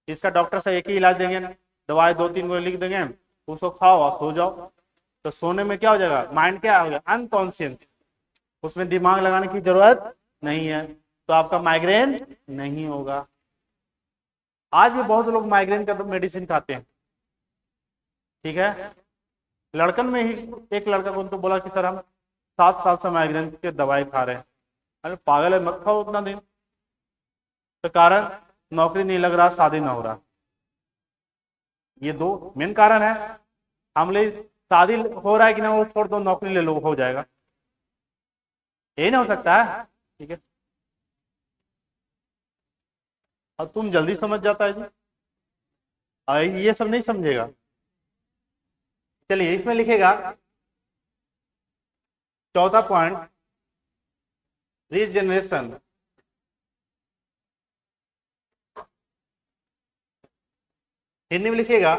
इसका डॉक्टर से एक ही इलाज देंगे ना, दवाई 2-3 गोली लिख देंगे, उसको खाओ और सो जाओ। तो सोने में क्या हो जाएगा? माइंड क्या हो जाएगा? अनकॉन्शियस। उसमें दिमाग लगाने की जरूरत नहीं है, तो आपका माइग्रेन नहीं होगा। आज भी बहुत लोग माइग्रेन का मेडिसिन खाते हैं। ठीक है, लड़कन में ही एक लड़का को तो बोला कि सर हम 7 साल से माइग्रेन के दवाई खा रहे हैं। अरे पागल है, मत खाओ उतना दिन। तो कारण, नौकरी नहीं लग रहा, शादी ना हो रहा। ये 2 मेन कारण है। हमले शादी हो रहा है कि ना, वो छोड़ दो, नौकरी ले लो, हो जाएगा। यही ना हो सकता है। ठीक है, और तुम जल्दी समझ जाता है जी, ये सब नहीं समझेगा। चलिए, इसमें लिखेगा चौथा पॉइंट, रीजनरेशन। हिंदी में लिखिएगा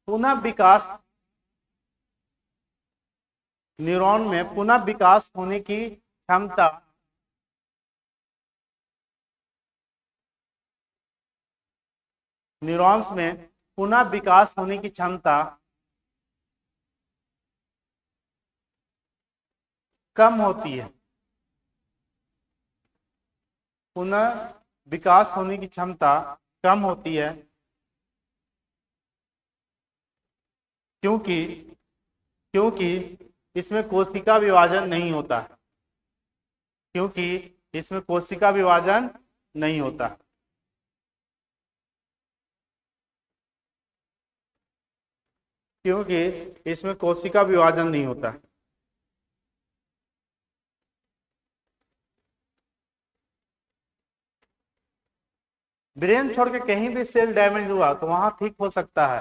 पुनः विकास। न्यूरॉन में पुनः विकास होने की क्षमता न्यूरॉन्स में पुनः विकास होने की क्षमता कम होती है। पुनः विकास होने की क्षमता कम होती है क्योंकि क्योंकि इसमें कोशिका विभाजन नहीं होता। क्योंकि इसमें कोशिका विभाजन नहीं होता। क्योंकि इसमें कोशिका विभाजन नहीं होता। ब्रेन छोड़ के कहीं भी सेल डैमेज हुआ तो वहां ठीक हो सकता है,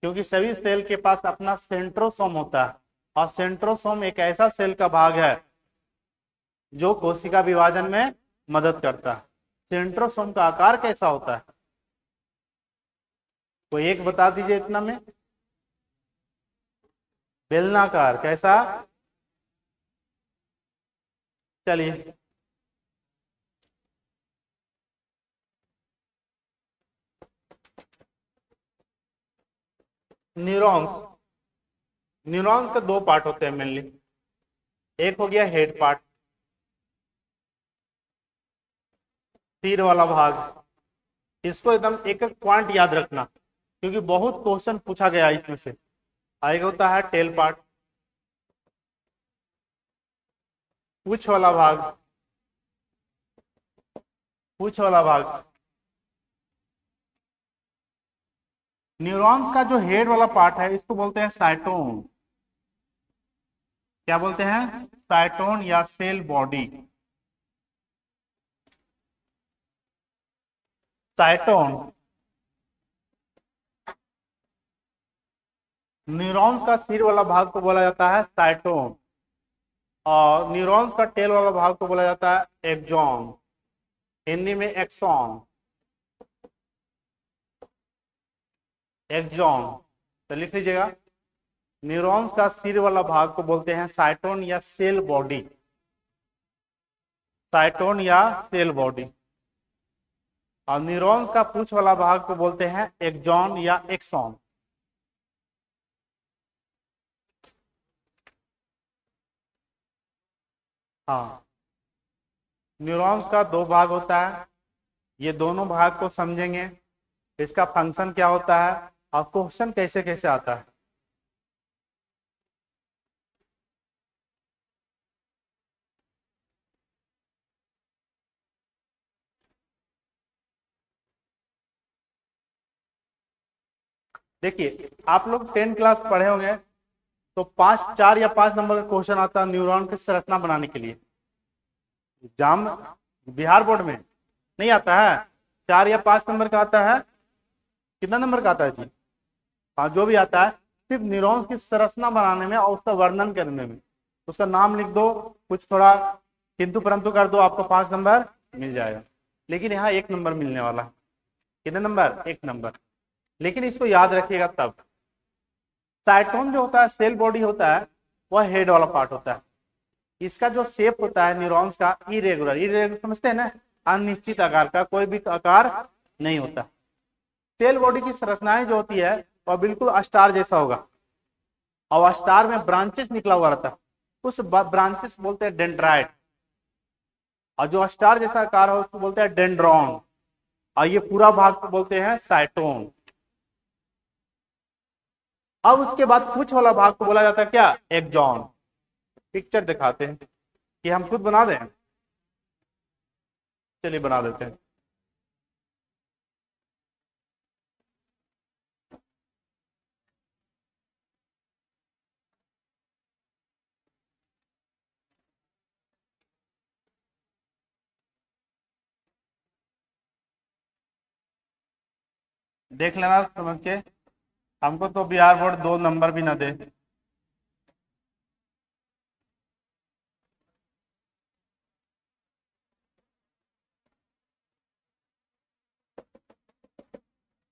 क्योंकि सभी सेल के पास अपना सेंट्रोसोम होता है। और सेंट्रोसोम एक ऐसा सेल का भाग है जो कोशिका विभाजन में मदद करता है। सेंट्रोसोम का आकार कैसा होता है? कोई एक बता दीजिए इतना में। बेलनाकार। कैसा? चलिए, न्यूरॉन्स। न्यूरॉन्स का 2 पार्ट होते हैं मेनली। एक हो गया हेड पार्ट, सिर वाला भाग। इसको एकदम एक एक पॉइंट याद रखना, क्योंकि बहुत क्वेश्चन पूछा गया इसमें से। आगे होता है टेल पार्ट, पूंछ वाला भाग। पूछ वाला भाग। न्यूरॉन्स का जो हेड वाला पार्ट है इसको बोलते हैं साइटोन। क्या बोलते हैं? साइटोन या सेल बॉडी। साइटोन। न्यूरॉन्स का सिर वाला भाग को बोला जाता है साइटोन, और न्यूरॉन्स का टेल वाला भाग को बोला जाता है एक्सॉन, हिंदी में एक्सॉन। एक्सॉन तो लिख लीजिएगा। न्यूरॉन्स का सिर वाला भाग को बोलते हैं साइटोन या सेल बॉडी। साइटोन या सेल बॉडी। और न्यूरॉन्स का पूंछ वाला भाग को बोलते हैं एक्सॉन या एक्सॉन। हाँ, न्यूरॉन्स का दो भाग होता है, ये दोनों भाग को समझेंगे, इसका फंक्शन क्या होता है और क्वेश्चन कैसे कैसे आता है। देखिए, आप लोग 10 क्लास पढ़े होंगे तो 4 या 5 नंबर का क्वेश्चन आता है न्यूरॉन की संरचना बनाने के लिए। एग्जाम बिहार बोर्ड में नहीं आता है, 4 या 5 नंबर का आता है। कितना नंबर का आता है जी? हाँ, जो भी आता है सिर्फ न्यूरॉन्स की संरचना बनाने में और उसका वर्णन करने में। उसका नाम लिख दो, कुछ थोड़ा किंतु परंतु कर दो, आपको 5 नंबर मिल जाएगा। लेकिन यहाँ 1 नंबर मिलने वाला है। कितने नंबर? 1 नंबर। लेकिन इसको याद रखिएगा तब। साइटोन जो होता है सेल बॉडी होता है, वह हेड वाला पार्ट होता है। इसका जो शेप होता है न्यूरॉन्स का इरेगुलर, इरेगुलर समझते हैं ना, अनिश्चित आकार का, कोई भी आकार नहीं होता। सेल बॉडी की संरचनाएं जो होती है वह बिल्कुल स्टार जैसा होगा, और स्टार में ब्रांचेस निकला हुआ रहता है, उस ब्रांचेस बोलते हैं डेंड्राइट, और जो स्टार जैसा आकार हो उसको बोलते हैं डेंड्रॉन, और ये पूरा भाग को बोलते हैं साइटोन। अब उसके बाद पूंछ वाला भाग को बोला जाता है क्या? एक्सॉन। पिक्चर दिखाते हैं कि हम खुद बना दें। चलिए बना देते हैं। देख लेना समझ के, हमको तो बिहार बोर्ड 2 नंबर भी ना दे।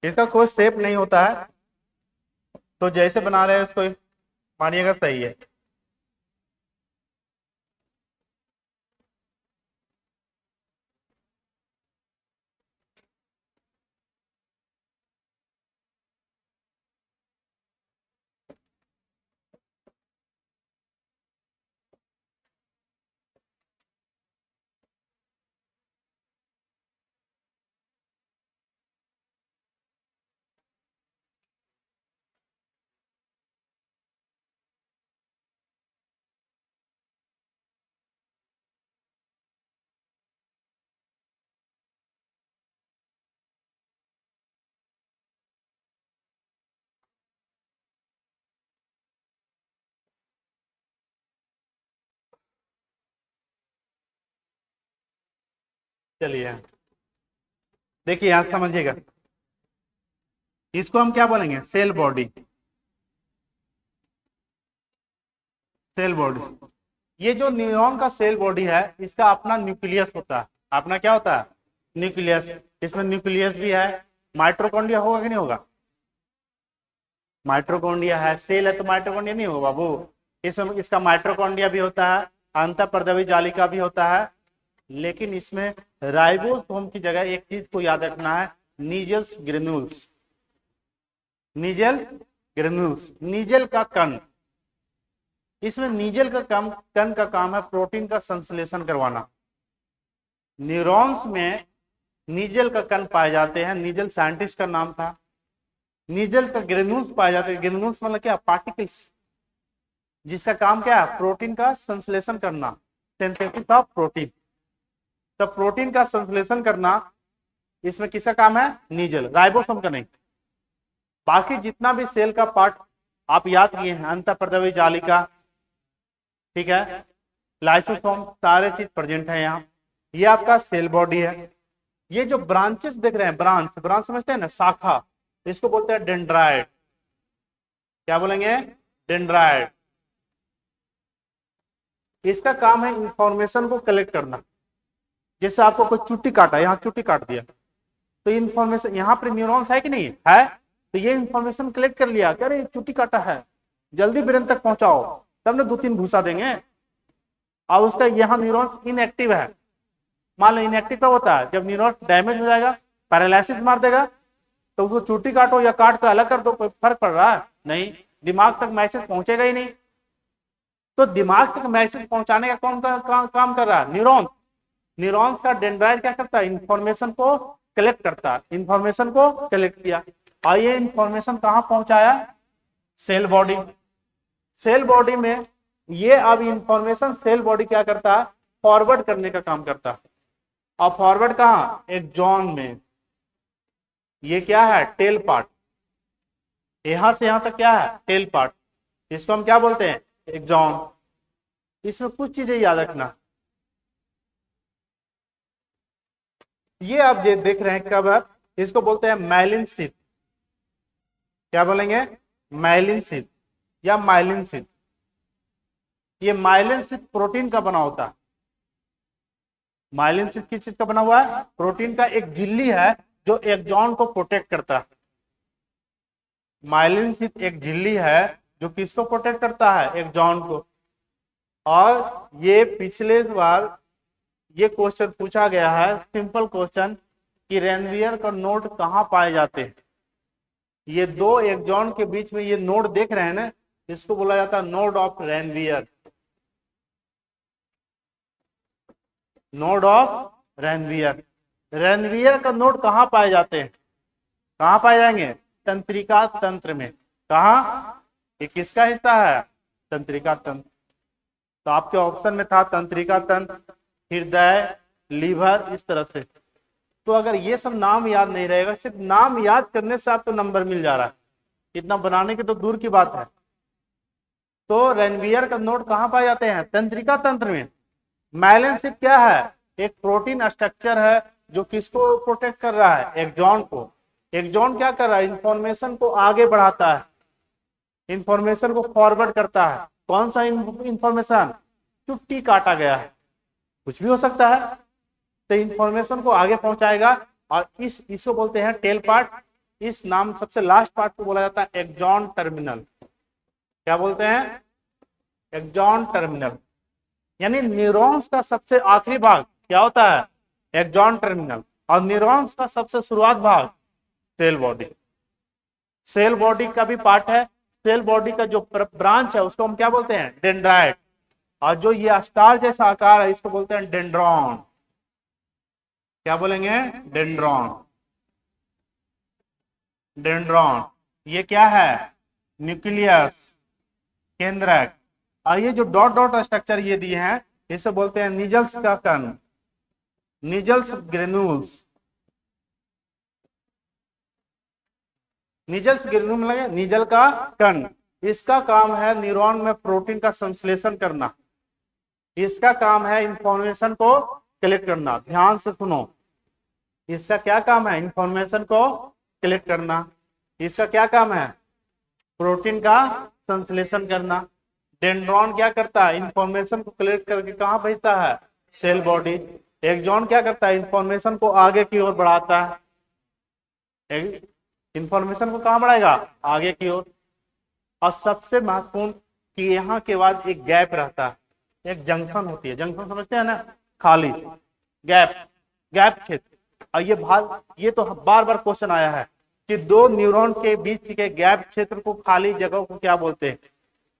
इसका कोई शेप नहीं होता है, तो जैसे बना रहे हैं उसको मानिएगा सही है। चलिए देखिए, यहां समझिएगा, इसको हम क्या बोलेंगे? Cell body. सेल बॉडी, ये जो न्यूरॉन का सेल बॉडी है इसका अपना न्यूक्लियस होता है। अपना क्या होता है? न्यूक्लियस। इसमें न्यूक्लियस भी है। माइट्रोकॉन्ड्रिया होगा कि नहीं होगा? माइट्रोकॉन्ड्रिया है, सेल है तो माइट्रोकॉन्ड्रिया नहीं होगा बाबू। इसका माइट्रोकॉन्ड्रिया भी होता है, अंतःपर्दवी जालिका भी होता है। लेकिन इसमें राइबोसोम की जगह एक चीज को याद रखना है, नीजल्स ग्रेन्यूल्स। नीजल्स ग्रेन्यूल्स, नीजल का कण। इसमें नीजल का कण का काम है प्रोटीन का संश्लेषण करवाना। न्यूरॉन्स में नीजल का कण पाए जाते हैं, नीजल साइंटिस्ट का नाम था। नीजल का ग्रेन्यूल्स पाए जाते हैं। ग्रेन्यूल्स मतलब क्या? पार्टिकल्स, जिसका काम क्या है? प्रोटीन का संश्लेषण करना, सिंथेसिस ऑफ प्रोटीन। तो प्रोटीन का संश्लेषण करना इसमें किसका काम है? नीजल, राइबोसोम का नहीं। बाकी जितना भी सेल का पार्ट आप याद किए हैं, अंतःपर्दवी जालिका, ठीक है, लाइसोसोम, सारे चीज प्रेजेंट है यहाँ। ये आपका सेल बॉडी है। ये जो ब्रांचेस देख रहे हैं, ब्रांच, ब्रांच समझते हैं ना, शाखा, इसको बोलते हैं डेंड्राइट। क्या बोलेंगे? डेंड्राइट। इसका काम है इंफॉर्मेशन को कलेक्ट करना। जैसे आपको कोई चुट्टी काटा, यहाँ चुट्टी काट दिया, तो इन्फॉर्मेशन, यहाँ पर न्यूरॉन्स है कि नहीं है? तो ये इन्फॉर्मेशन कलेक्ट कर लिया, कह रहे चुट्टी काटा है, जल्दी ब्रेन तक पहुंचाओ, तब ना 2-3 घुसा देंगे। और उसका यहाँ न्यूरॉन्स इनएक्टिव है, मान लो इनएक्टिव कब होता है? जब न्यूरॉन डैमेज हो जाएगा, पैरालिसिस मार देगा, तो उसको चुट्टी काटो या काट कर अलग कर दो, कोई फर्क पड़ रहा है? नहीं, दिमाग तक मैसेज पहुंचेगा ही नहीं। तो दिमाग तक मैसेज पहुंचाने का कौन काम कर रहा है? न्यूरॉन्स। न्यूरॉन्स का डेंड्राइट क्या करता है? इंफॉर्मेशन को कलेक्ट करता है। इंफॉर्मेशन को कलेक्ट किया और ये इंफॉर्मेशन कहां पहुंचाया? Cell body. सेल बॉडी में ये अब इंफॉर्मेशन सेल बॉडी क्या करता है? फॉरवर्ड करने का काम करता है। और फॉरवर्ड कहां? एक्सॉन में। ये क्या है? Tail part. यहां से यहां तक क्या है? Tail part. इसको हम क्या बोलते हैं? एक्सॉन। इसमें कुछ चीजें याद रखना। ये आप ये देख रहे हैं कब है? इसको बोलते हैं माइलिन शीथ। क्या बोलेंगे? माइलिन शीथ या माइलिन शीथ। ये माइलिन शीथ प्रोटीन का बना होता है। माइलिन शीथ किस चीज का बना हुआ है? प्रोटीन का एक झिल्ली है जो एक्सॉन को प्रोटेक्ट करता है। माइलिन शीथ एक झिल्ली है जो किसको प्रोटेक्ट करता है? एक्सॉन को। और ये पिछले बार ये क्वेश्चन पूछा गया है, सिंपल क्वेश्चन, कि रेनवियर का नोड कहां पाए जाते हैं? ये दो एक्सॉन के बीच में ये नोड देख रहे हैं ना, इसको बोला जाता है node of Ranvier. Node of Ranvier. Ranvier का नोड कहां पाए जाते हैं? कहां पाए जाएंगे? तंत्रिका तंत्र में। कहां? ये किसका हिस्सा है? तंत्रिका तंत्र। तो आपके ऑप्शन में था तंत्रिका तंत्र, हृदय, लीवर, इस तरह से। तो अगर ये सब नाम याद नहीं रहेगा, सिर्फ नाम याद करने से आपको नंबर मिल जा रहा है, इतना बनाने की तो दूर की बात है। तो रेनवियर का नोड कहां पाए जाते हैं? तंत्रिका तंत्र में। माइलिन शीथ क्या है? एक प्रोटीन स्ट्रक्चर है जो किसको प्रोटेक्ट कर रहा है? एक्सॉन को। एक्सॉन क्या कर रहा है? इंफॉर्मेशन को आगे बढ़ाता है, इंफॉर्मेशन को फॉरवर्ड करता है। कौन सा इंफॉर्मेशन? चुट्टी काटा गया है, कुछ भी हो सकता है, तो इंफॉर्मेशन को आगे पहुंचाएगा। और इसको बोलते हैं टेल पार्ट। इस नाम सबसे लास्ट पार्ट को बोला जाता है एक्सॉन टर्मिनल। क्या बोलते हैं? Axon terminal. यानी न्यूरॉन्स का सबसे आखिरी भाग क्या होता है? Axon terminal. और न्यूरॉन्स का सबसे शुरुआत भाग सेल बॉडी। सेल बॉडी का भी पार्ट है। सेल बॉडी का जो ब्रांच है उसको हम क्या बोलते हैं? डेंड्राइट। और जो ये स्टार जैसा आकार है इसको बोलते हैं डेंड्रॉन। क्या बोलेंगे? डेंड्रॉन। डेंड्रॉन। ये क्या है? न्यूक्लियस, केंद्रक। और ये जो डॉट डॉट स्ट्रक्चर ये दिए हैं इसे बोलते हैं निजल्स का कण, निजल्स ग्रेन्यूल्स। निजल्स ग्रेन्यूल लगे, निजल का कण। इसका काम है न्यूरॉन में प्रोटीन का संश्लेषण करना। इसका काम है इंफॉर्मेशन को कलेक्ट करना। ध्यान से सुनो, इसका क्या काम है? इंफॉर्मेशन को कलेक्ट करना। इसका क्या काम है? प्रोटीन का संश्लेषण करना। डेंड्रॉन क्या करता है? इंफॉर्मेशन को कलेक्ट करके कहां भेजता है? Cell body. एक्सॉन क्या करता है? इंफॉर्मेशन को आगे की ओर बढ़ाता है। इंफॉर्मेशन को कहां बढ़ाएगा? आगे की ओर। और सबसे महत्वपूर्ण कि यहाँ के बाद एक गैप रहता है, एक जंक्शन होती है। जंक्शन समझते हैं ना? खाली गैप, गैप क्षेत्र। और ये तो बार बार क्वेश्चन आया है कि दो न्यूरॉन के बीच के गैप क्षेत्र को, खाली जगह को क्या बोलते हैं?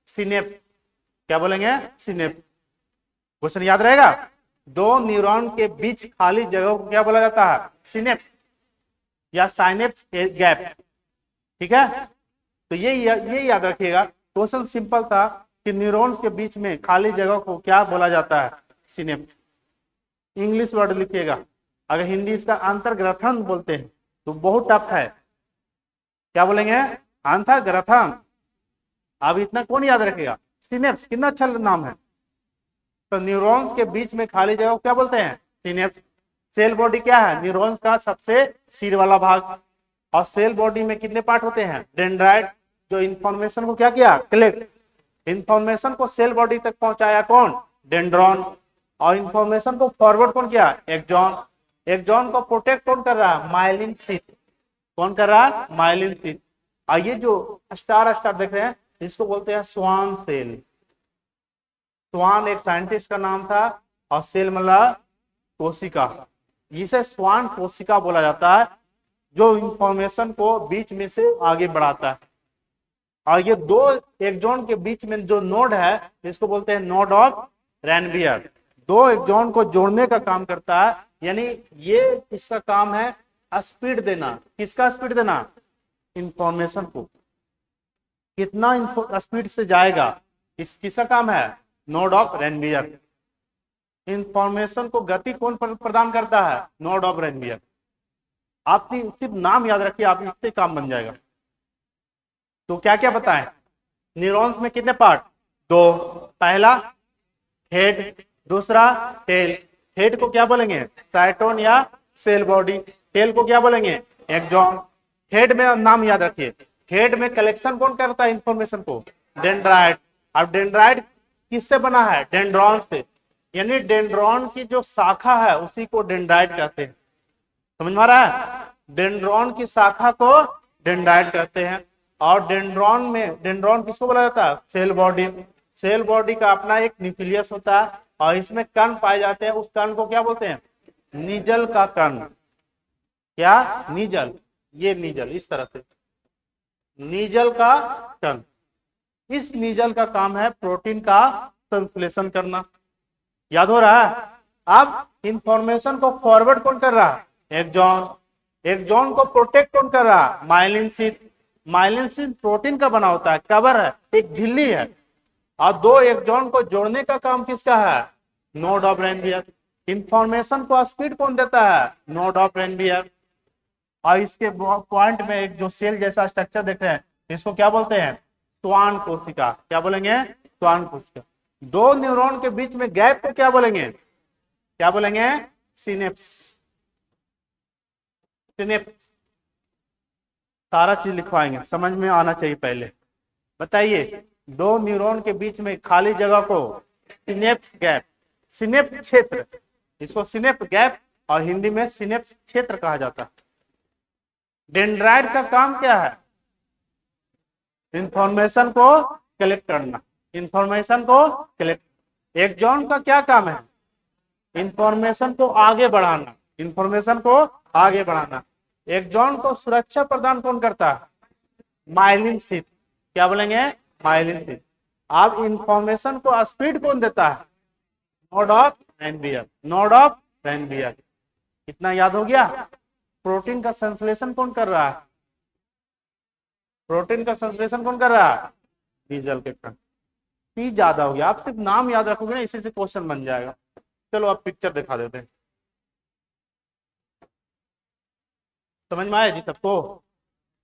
सिनेप्स। क्या बोलेंगे? सिनेप्स। क्वेश्चन याद रहेगा। दो न्यूरॉन के बीच खाली जगह को क्या बोला जाता है? सिनेप्स या साइनेप्स गैप। ठीक है, तो ये याद रखिएगा। क्वेश्चन सिंपल था कि न्यूरॉन्स के बीच में खाली जगह को क्या बोला जाता है? सिनेप्स। इंग्लिश वर्ड लिखिएगा। अगर हिंदी इसका अंतर्ग्रथन बोलते हैं तो बहुत टफ है। क्या बोलेंगे? अंतर्ग्रथन। अब इतना कौन याद रखेगा? सिनेप्स, कितना अच्छा नाम है। तो न्यूरॉन्स के बीच में खाली जगह को क्या बोलते हैं? सिनेप्स। सेल बॉडी क्या है? न्यूरॉन्स का सबसे सिर वाला भाग। और सेल बॉडी में कितने पार्ट होते हैं? डेंड्राइट, जो इंफॉर्मेशन को क्या किया? कलेक्ट। इंफॉर्मेशन को सेल बॉडी तक पहुंचाया कौन? डेंड्रॉन। और इंफॉर्मेशन को फॉरवर्ड कौन किया? एक्सॉन। एक्सॉन को प्रोटेक्ट कौन कर रहा है? Myelin sheath. कौन कर रहा है? Myelin sheath. और ये जो स्टार स्टार देख रहे हैं इसको बोलते हैं स्वान सेल। स्वान एक साइंटिस्ट का नाम था और सेल मतलब कोशिका। इसे स्वान कोशिका बोला जाता है, जो इंफॉर्मेशन को बीच में से आगे बढ़ाता है। और ये दो एक्सॉन के बीच में जो नोड है इसको बोलते हैं नोड ऑफ रैनवियर। दो एक्सॉन को जोड़ने का काम करता है, यानी ये इसका काम है स्पीड देना। किसका स्पीड देना? इंफॉर्मेशन को कितना स्पीड से जाएगा, इस किसका काम है? Node of Ranvier. इंफॉर्मेशन को गति कौन प्रदान करता है? Node of Ranvier. आप सिर्फ नाम याद रखिए, आप इससे काम बन जाएगा। तो क्या क्या बताएं? न्यूरॉन्स में कितने पार्ट? दो। पहला हेड, दूसरा टेल। हेड को क्या बोलेंगे? साइटोन या सेल बॉडी। टेल को क्या बोलेंगे? एक्सॉन। हेड में नाम याद रखिए। हेड में कलेक्शन कौन करता है इंफॉर्मेशन को? डेंड्राइट। अब डेंड्राइट किससे बना है? डेंड्रॉन से। यानी डेंड्रॉन की जो शाखा है उसी को डेंड्राइट कहते हैं। समझ में आ रहा है? डेंड्रॉन की शाखा को डेंड्राइट कहते हैं। और डेंड्रॉन किसको बोला जाता है? Cell body. सेल बॉडी का अपना एक न्यूक्लियस होता है और इसमें कण पाए जाते हैं। उस कण को क्या बोलते हैं? नीजल का कण। क्या? नीजल। ये नीजल इस तरह से, नीजल का कण। इस नीजल का काम है प्रोटीन का संश्लेषण करना। याद हो रहा है? अब इंफॉर्मेशन को फॉरवर्ड कौन कर रहा है? एक्सॉन। एक्सॉन को प्रोटेक्ट कौन कर रहा है? Myelin sheath. Myelin sheath protein का बना होता है, कवर है, एक झिल्ली है। और दो एक्सॉन को जोड़ने का काम किसका है? Node of Ranvier. इंफॉर्मेशन को स्पीड कौन देता है? Node of Ranvier. और इसके पॉइंट में एक जो सेल जैसा स्ट्रक्चर देख रहे हैं इसको क्या बोलते हैं? स्वान कोशिका। क्या बोलेंगे? स्वान कोशिका। दो न्यूरॉन के बीच में गैप को क्या बोलेंगे? क्या बोलेंगे? सिनेप्स। सिनेप्स। सारा चीज लिखवाएंगे, समझ में आना चाहिए पहले। बताइए, दो न्यूरॉन के बीच में खाली जगह को सिनेप्स गैप, सिनेप्स क्षेत्र, इसको सिनेप्स गैप और हिंदी में सिनेप्स क्षेत्र कहा जाता है। डेंड्राइट का काम क्या है? इंफॉर्मेशन को कलेक्ट करना। इंफॉर्मेशन को कलेक्ट। एक्सॉन का क्या काम है? इंफॉर्मेशन को आगे बढ़ाना। इंफॉर्मेशन को आगे बढ़ाना। एक्सॉन को सुरक्षा प्रदान कौन करता है? Myelin sheath. क्या बोलेंगे? Myelin sheath. अब इंफॉर्मेशन को स्पीड कौन देता है? Node of Ranvier. Node of Ranvier. इतना याद हो गया? प्रोटीन का संश्लेषण कौन कर रहा है? प्रोटीन का संश्लेषण कौन कर रहा है? नीजल के कण। पी ज्यादा हो गया, आप सिर्फ नाम याद रखोगे ना, इसी से क्वेश्चन बन जाएगा। चलो आप पिक्चर दिखा देते हैं। समझ में आया जी सबको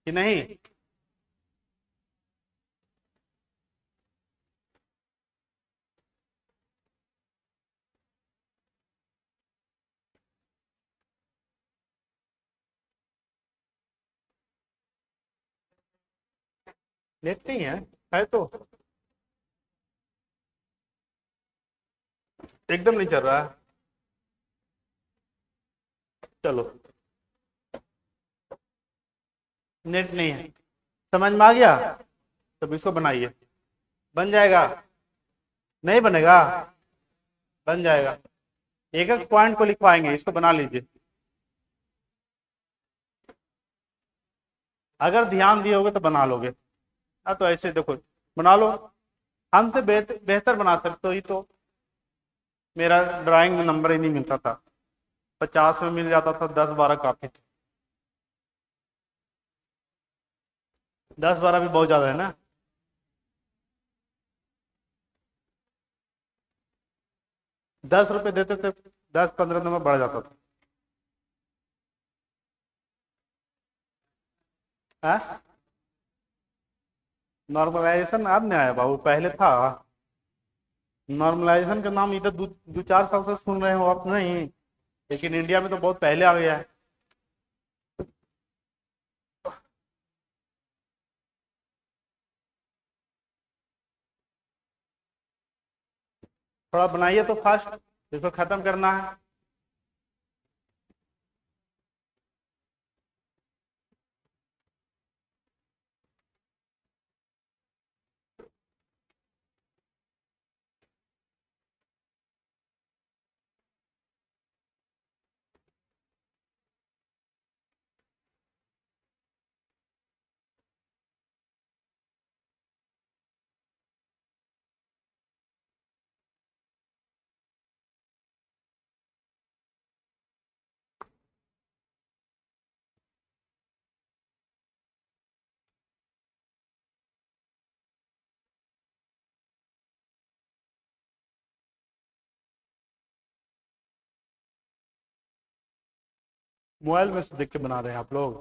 कि नहीं? नेट नहीं है तो एकदम नहीं चल रहा है। चलो, नेट नहीं है, समझ में आ गया? तो इसको बनाइए, बन जाएगा? नहीं बनेगा? बन जाएगा। एक एक पॉइंट को लिखवाएंगे, इसको बना लीजिए। अगर ध्यान दिए होगे तो बना लोगे। हाँ तो ऐसे देखो, बना लो। हमसे बेहतर बना सकते हो। ही तो मेरा ड्राइंग में नंबर ही नहीं मिलता था, 50 में मिल जाता था, 10-12 काफी। 10-12 भी बहुत ज्यादा है ना। 10 रुपए देते थे, 10-15 दिन में बढ़ जाता था। नॉर्मलाइजेशन अब नहीं आया बाबू, पहले था। नॉर्मलाइजेशन का नाम इधर 2-4 साल से सुन रहे हो आप, नहीं, लेकिन इंडिया में तो बहुत पहले आ गया है। थोड़ा बनाइए तो फास्ट, इसको खत्म करना है। मोबाइल में से देख के बना रहे हैं आप लोग,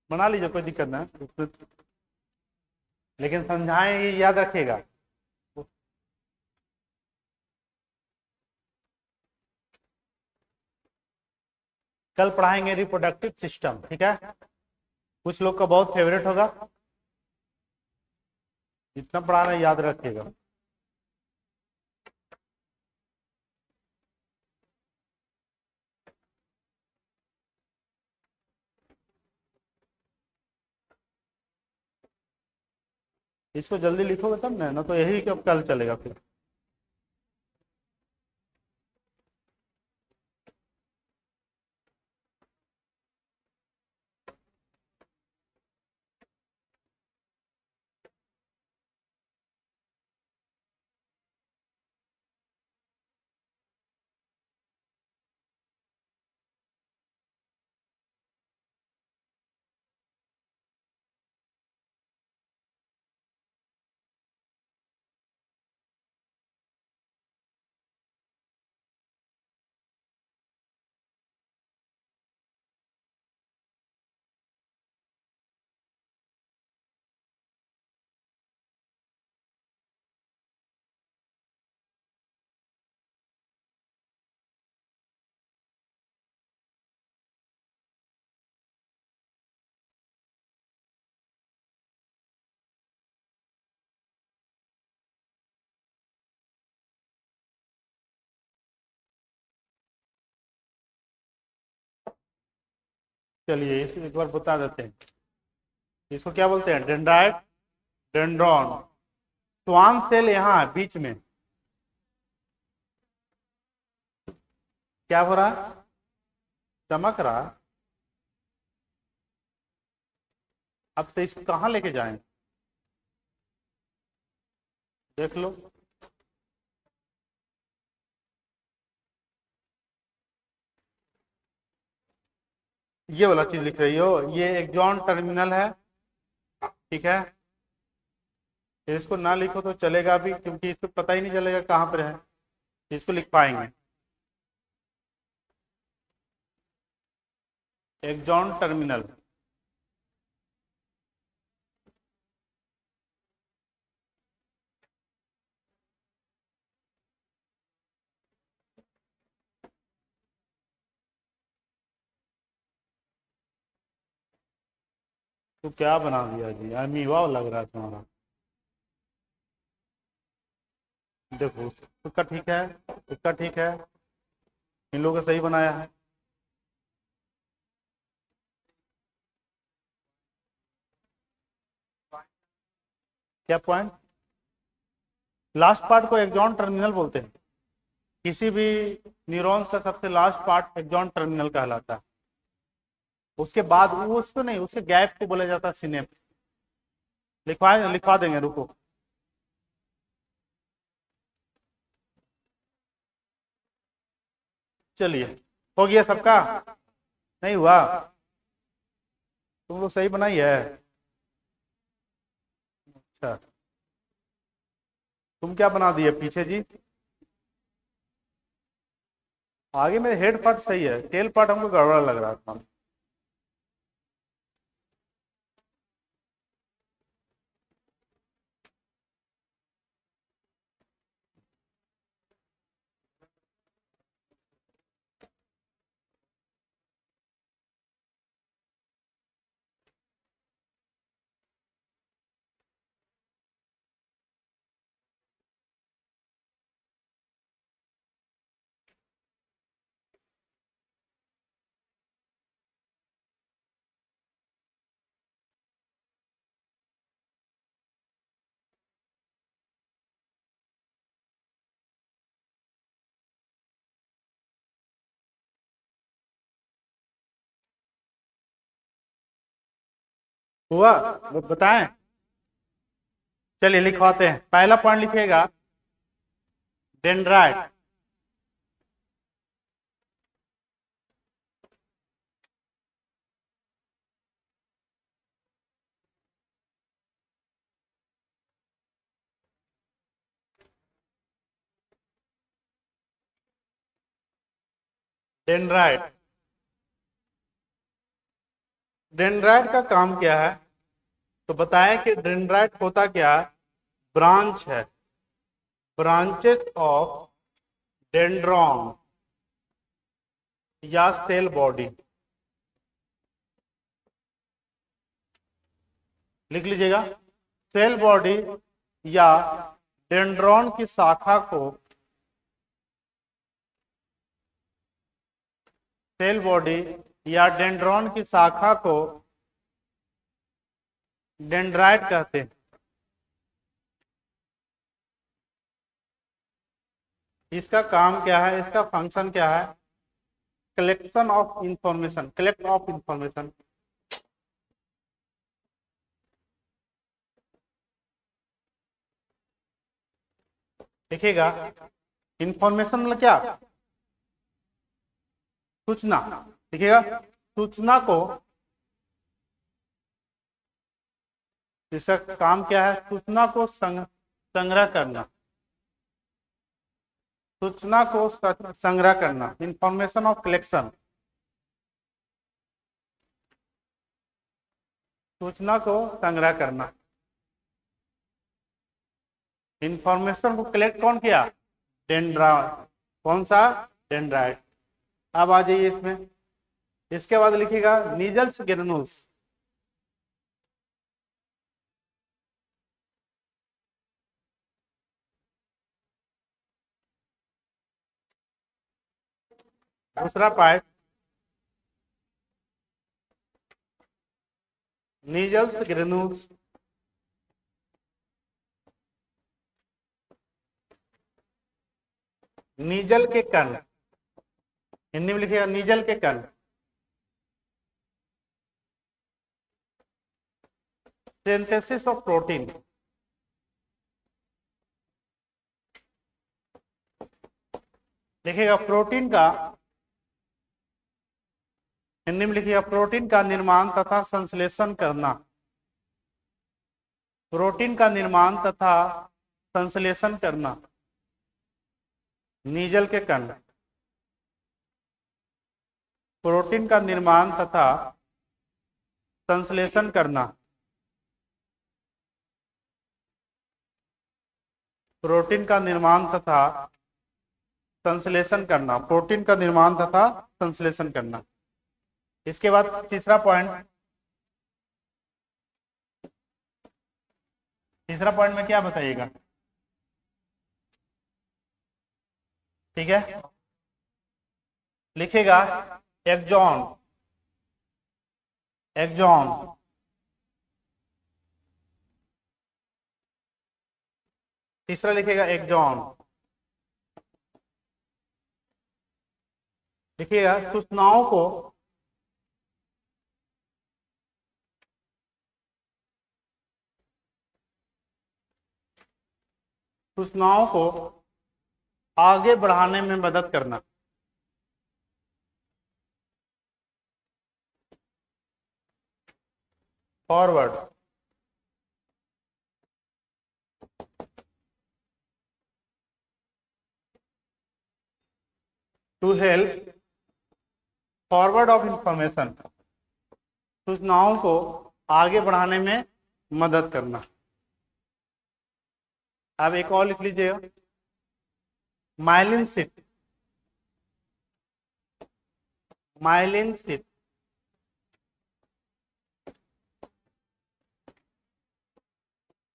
बना लीजिए, कोई दिक्कत नहीं, लेकिन समझाएं ये याद रखिएगा। कल पढ़ाएंगे रिप्रोडक्टिव सिस्टम, ठीक है, कुछ लोग का बहुत फेवरेट होगा, जितना पढ़ा रहे याद रखिएगा। इसको जल्दी लिखोगे तब ना तो यही कब कल चलेगा फिर। चलिए इसे एक बार बता देते हैं, इसको क्या बोलते हैं, डेंड्राइट, डेंड्रॉन, स्वान सेल यहाँ है बीच में। क्या हो रहा है, चमक रहा है। अब तो इसको कहाँ लेके जाएं, देख लो। ये वाला चीज लिख रही हो, ये एक्सॉन टर्मिनल है, ठीक है, इसको ना लिखो तो चलेगा भी, क्योंकि इसको पता ही नहीं चलेगा कहाँ पर है, इसको लिख पाएंगे। एक्सॉन टर्मिनल, तो क्या बना दिया जी, अमीवा लग रहा है तुम्हारा। देखो उसका ठीक है, उसका ठीक है, इन लोगों का सही बनाया है। क्या पॉइंट, लास्ट पार्ट को एक्सॉन टर्मिनल बोलते हैं, किसी भी न्यूरॉन्स का सबसे लास्ट पार्ट एक्सॉन टर्मिनल कहलाता है। उसके बाद वो उसको नहीं, उसके गैप को बोला जाता है सिनेप्स। लिखवा देंगे, रुको। चलिए, हो गया सबका, नहीं हुआ, तुम लोग सही बनाई है। अच्छा, तुम क्या बना दिए पीछे जी, आगे में हेड पार्ट सही है, टेल पार्ट हमको गड़बड़ लग रहा था। हुआ? वो बताएं? चलिए लिखवाते हैं। पहला पॉइंट लिखिएगा, डेंड्राइट। डेंड्राइट, डेंड्राइट का काम क्या है? तो बताएं कि डेंड्राइट होता क्या है? ब्रांच है, ब्रांचेस ऑफ डेंड्रॉन या सेल बॉडी। लिख लीजिएगा, सेल बॉडी या डेंड्रॉन की शाखा को, सेल बॉडी या डेंड्रॉन की शाखा को डेंड्राइट कहते हैं। इसका काम क्या है, इसका फंक्शन क्या है? Collection of information, collect of information. देखिएगा, इंफॉर्मेशन मतलब क्या? सूचना। देखिएगा, सूचना को, इसका काम क्या है? सूचना को संग्रह करना, सूचना को संग्रह करना, इंफॉर्मेशन ऑफ कलेक्शन। सूचना को संग्रह करना, इंफॉर्मेशन को कलेक्ट कौन किया? डेंड्राइट। कौन सा? डेंड्राइट। अब आ जाइए इसमें, इसके बाद लिखिएगा नीजल्स ग्रेनुल्स। दूसरा पार्ट, नीजल्स ग्रेनुल्स। नीजल के कण, हिंदी में लिखिएगा नीजल के कण। सिंथेसिस ऑफ प्रोटीन, देखिएगा प्रोटीन का, हिंदी में लिखिएगा प्रोटीन का निर्माण तथा संश्लेषण करना, प्रोटीन का निर्माण तथा संश्लेषण करना, नीजल के कण। प्रोटीन का निर्माण तथा संश्लेषण करना, प्रोटीन का निर्माण तथा संश्लेषण करना, प्रोटीन का निर्माण तथा संश्लेषण करना। इसके बाद तीसरा पॉइंट, तीसरा पॉइंट में क्या बताइएगा? ठीक है, लिखेगा एक्सॉन, एक्सॉन। तीसरा लिखेगा एक्सॉन। लिखिएगा सूचनाओं को, सूचनाओं को आगे बढ़ाने में मदद करना, forward. To help forward of information, सूचनाओं को आगे बढ़ाने में मदद करना। अब एक और लिख लीजिएगा, myelin sheath, myelin sheath,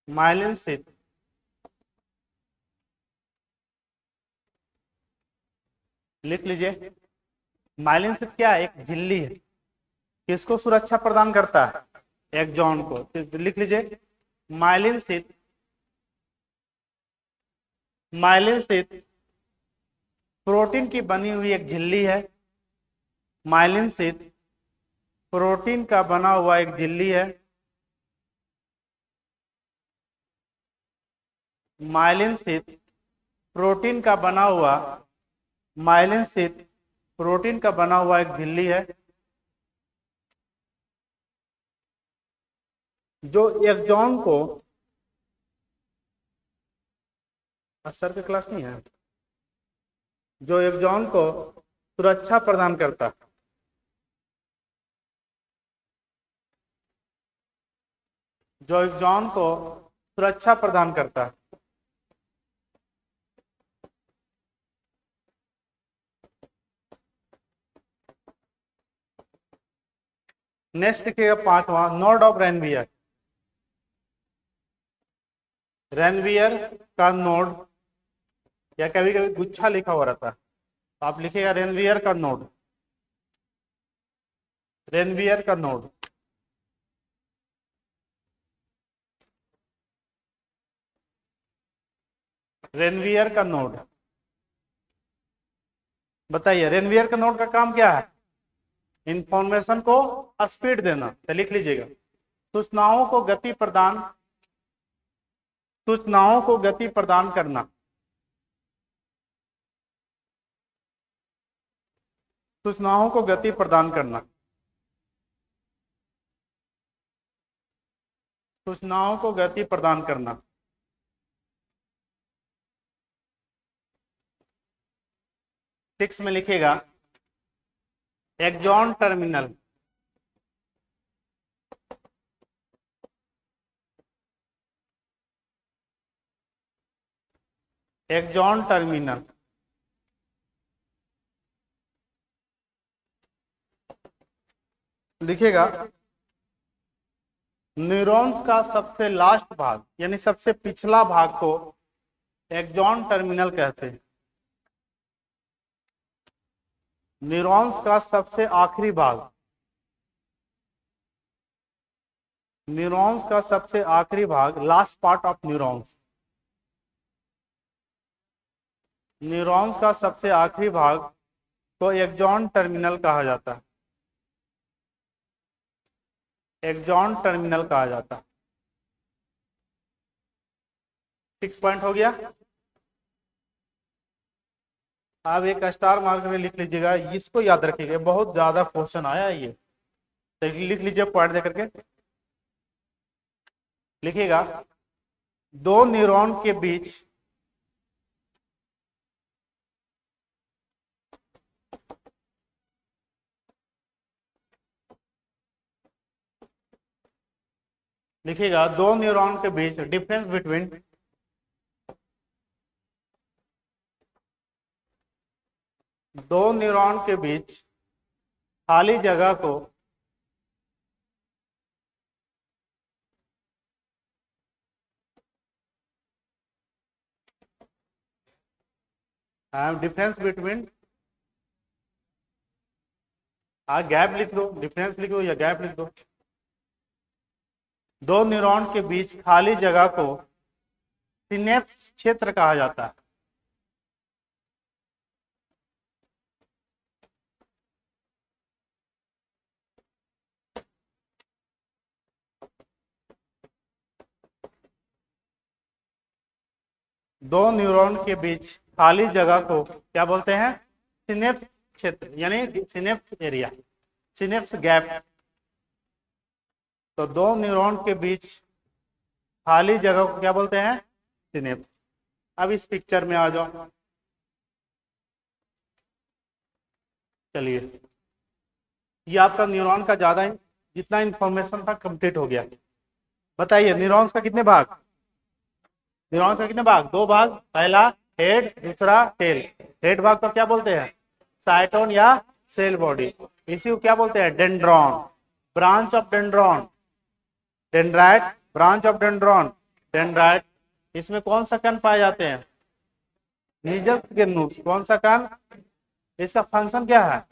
myelin sheath लिख लीजिए। माइलिन शीट क्या है? एक झिल्ली है। किसको सुरक्षा प्रदान करता है? एक्सॉन को। तो लिख लीजिए myelin sheath, myelin sheath protein की बनी हुई एक झिल्ली है। माइलिन शीट प्रोटीन का बना हुआ एक झिल्ली है। माइलिन शीट प्रोटीन का बना हुआ, माइलिन शीट प्रोटीन का बना हुआ एक झिल्ली है जो एक्सॉन को, सर के क्लास नहीं है, जो एक्सॉन को सुरक्षा प्रदान करता है। जो एक्सॉन को सुरक्षा प्रदान करता है। नेक्स्ट लिखिएगा पांचवा, नोड ऑफ रेनवियर। रेनवियर का नोड, या कभी कभी गुच्छा लिखा हुआ रहता है, तो आप लिखिएगा रेनवियर का नोड, रेनवियर का नोड। रेनवियर का नोड, बताइए रेनवियर का नोड का काम क्या है? इंफॉर्मेशन को स्पीड देना। तो लिख लीजिएगा सूचनाओं को गति प्रदान, सूचनाओं को गति प्रदान करना। सूचनाओं को गति प्रदान करना, सूचनाओं को गति प्रदान करना। सिक्स में लिखेगा एक्सॉन टर्मिनल, एक्सॉन टर्मिनल लिखेगा न्यूरॉन्स का सबसे लास्ट भाग यानी सबसे पिछला भाग को एक्सॉन टर्मिनल कहते हैं। न्यूरॉन्स का सबसे आखिरी भाग, न्यूरॉन्स का सबसे आखिरी भाग, last part of neurons, neurons का सबसे आखिरी भाग को एक्सॉन टर्मिनल कहा जाता है। एक्सॉन टर्मिनल कहा जाता है। 6 पॉइंट हो गया। अब एक स्टार मार्क में लिख लीजिएगा, इसको याद रखिएगा, बहुत ज्यादा क्वेश्चन आया है ये, तो लिख लीजिए पॉइंट दे करके। लिखिएगा दो न्यूरॉन के बीच लिखिएगा दो न्यूरॉन के बीच डिफरेंस बिटवीन, दो न्यूरॉन के बीच खाली जगह को डिफरेंस बिटवीन, गैप लिख दो, डिफरेंस लिखो या गैप लिख दो। दो न्यूरॉन के बीच खाली जगह को सिनेप्स क्षेत्र कहा जाता है। दो न्यूरॉन के बीच खाली जगह को क्या बोलते हैं? सिनेप्स क्षेत्र, यानी सिनेप्स एरिया, सिनेप्स गैप। तो दो न्यूरॉन के बीच खाली जगह को क्या बोलते हैं? सिनेप्स। अब इस पिक्चर में आ जाओ, चलिए, ये आपका न्यूरॉन का ज्यादा जितना इंफॉर्मेशन था कंप्लीट हो गया। बताइए न्यूरॉन्स का कितने भाग, न्यूरॉन्स का कितने भाग, दो भाग, पहला हेड, दूसरा टेल। हेड भाग को क्या बोलते हैं, साइटोन या सेल बॉडी। इसी को क्या बोलते हैं, dendron, branch of dendron, dendrite, branch of dendron, dendrite. इसमें कौन सा कण पाए जाते हैं, नीजल गिरनूस। कौन सा कण, इसका फंक्शन क्या है,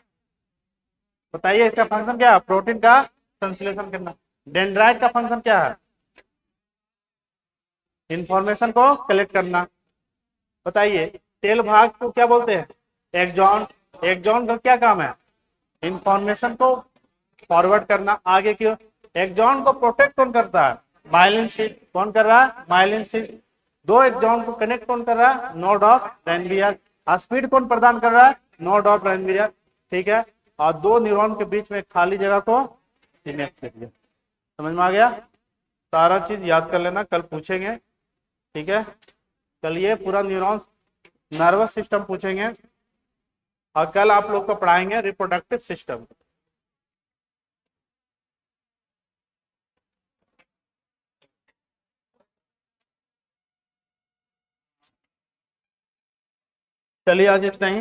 बताइए इसका फंक्शन क्या है, प्रोटीन का संश्लेषण करना। डेंड्राइट का फंक्शन क्या है, इंफॉर्मेशन को कलेक्ट करना। बताइए टेल भाग को क्या बोलते हैं, एक्सॉन। एक्सॉन का क्या काम है, इंफॉर्मेशन को फॉरवर्ड करना आगे की। एक्सॉन को प्रोटेक्ट कौन करता है, माइलिन शीट। कौन कर रहा है, माइलिन शीट। दो एक्सॉन को कनेक्ट कौन कर रहा है, नोड ऑफ रेनवियर। स्पीड कौन प्रदान कर रहा है, नोड ऑफ रेनवियर। ठीक है, और दो न्यूरॉन के बीच में खाली जगह को सिनेप्स। समझ में आ गया, सारा चीज याद कर लेना, कल पूछेंगे। ठीक है, कल ये पूरा न्यूरॉन नर्वस सिस्टम पूछेंगे, और कल आप लोग को पढ़ाएंगे रिप्रोडक्टिव सिस्टम। चलिए आज इतना ही।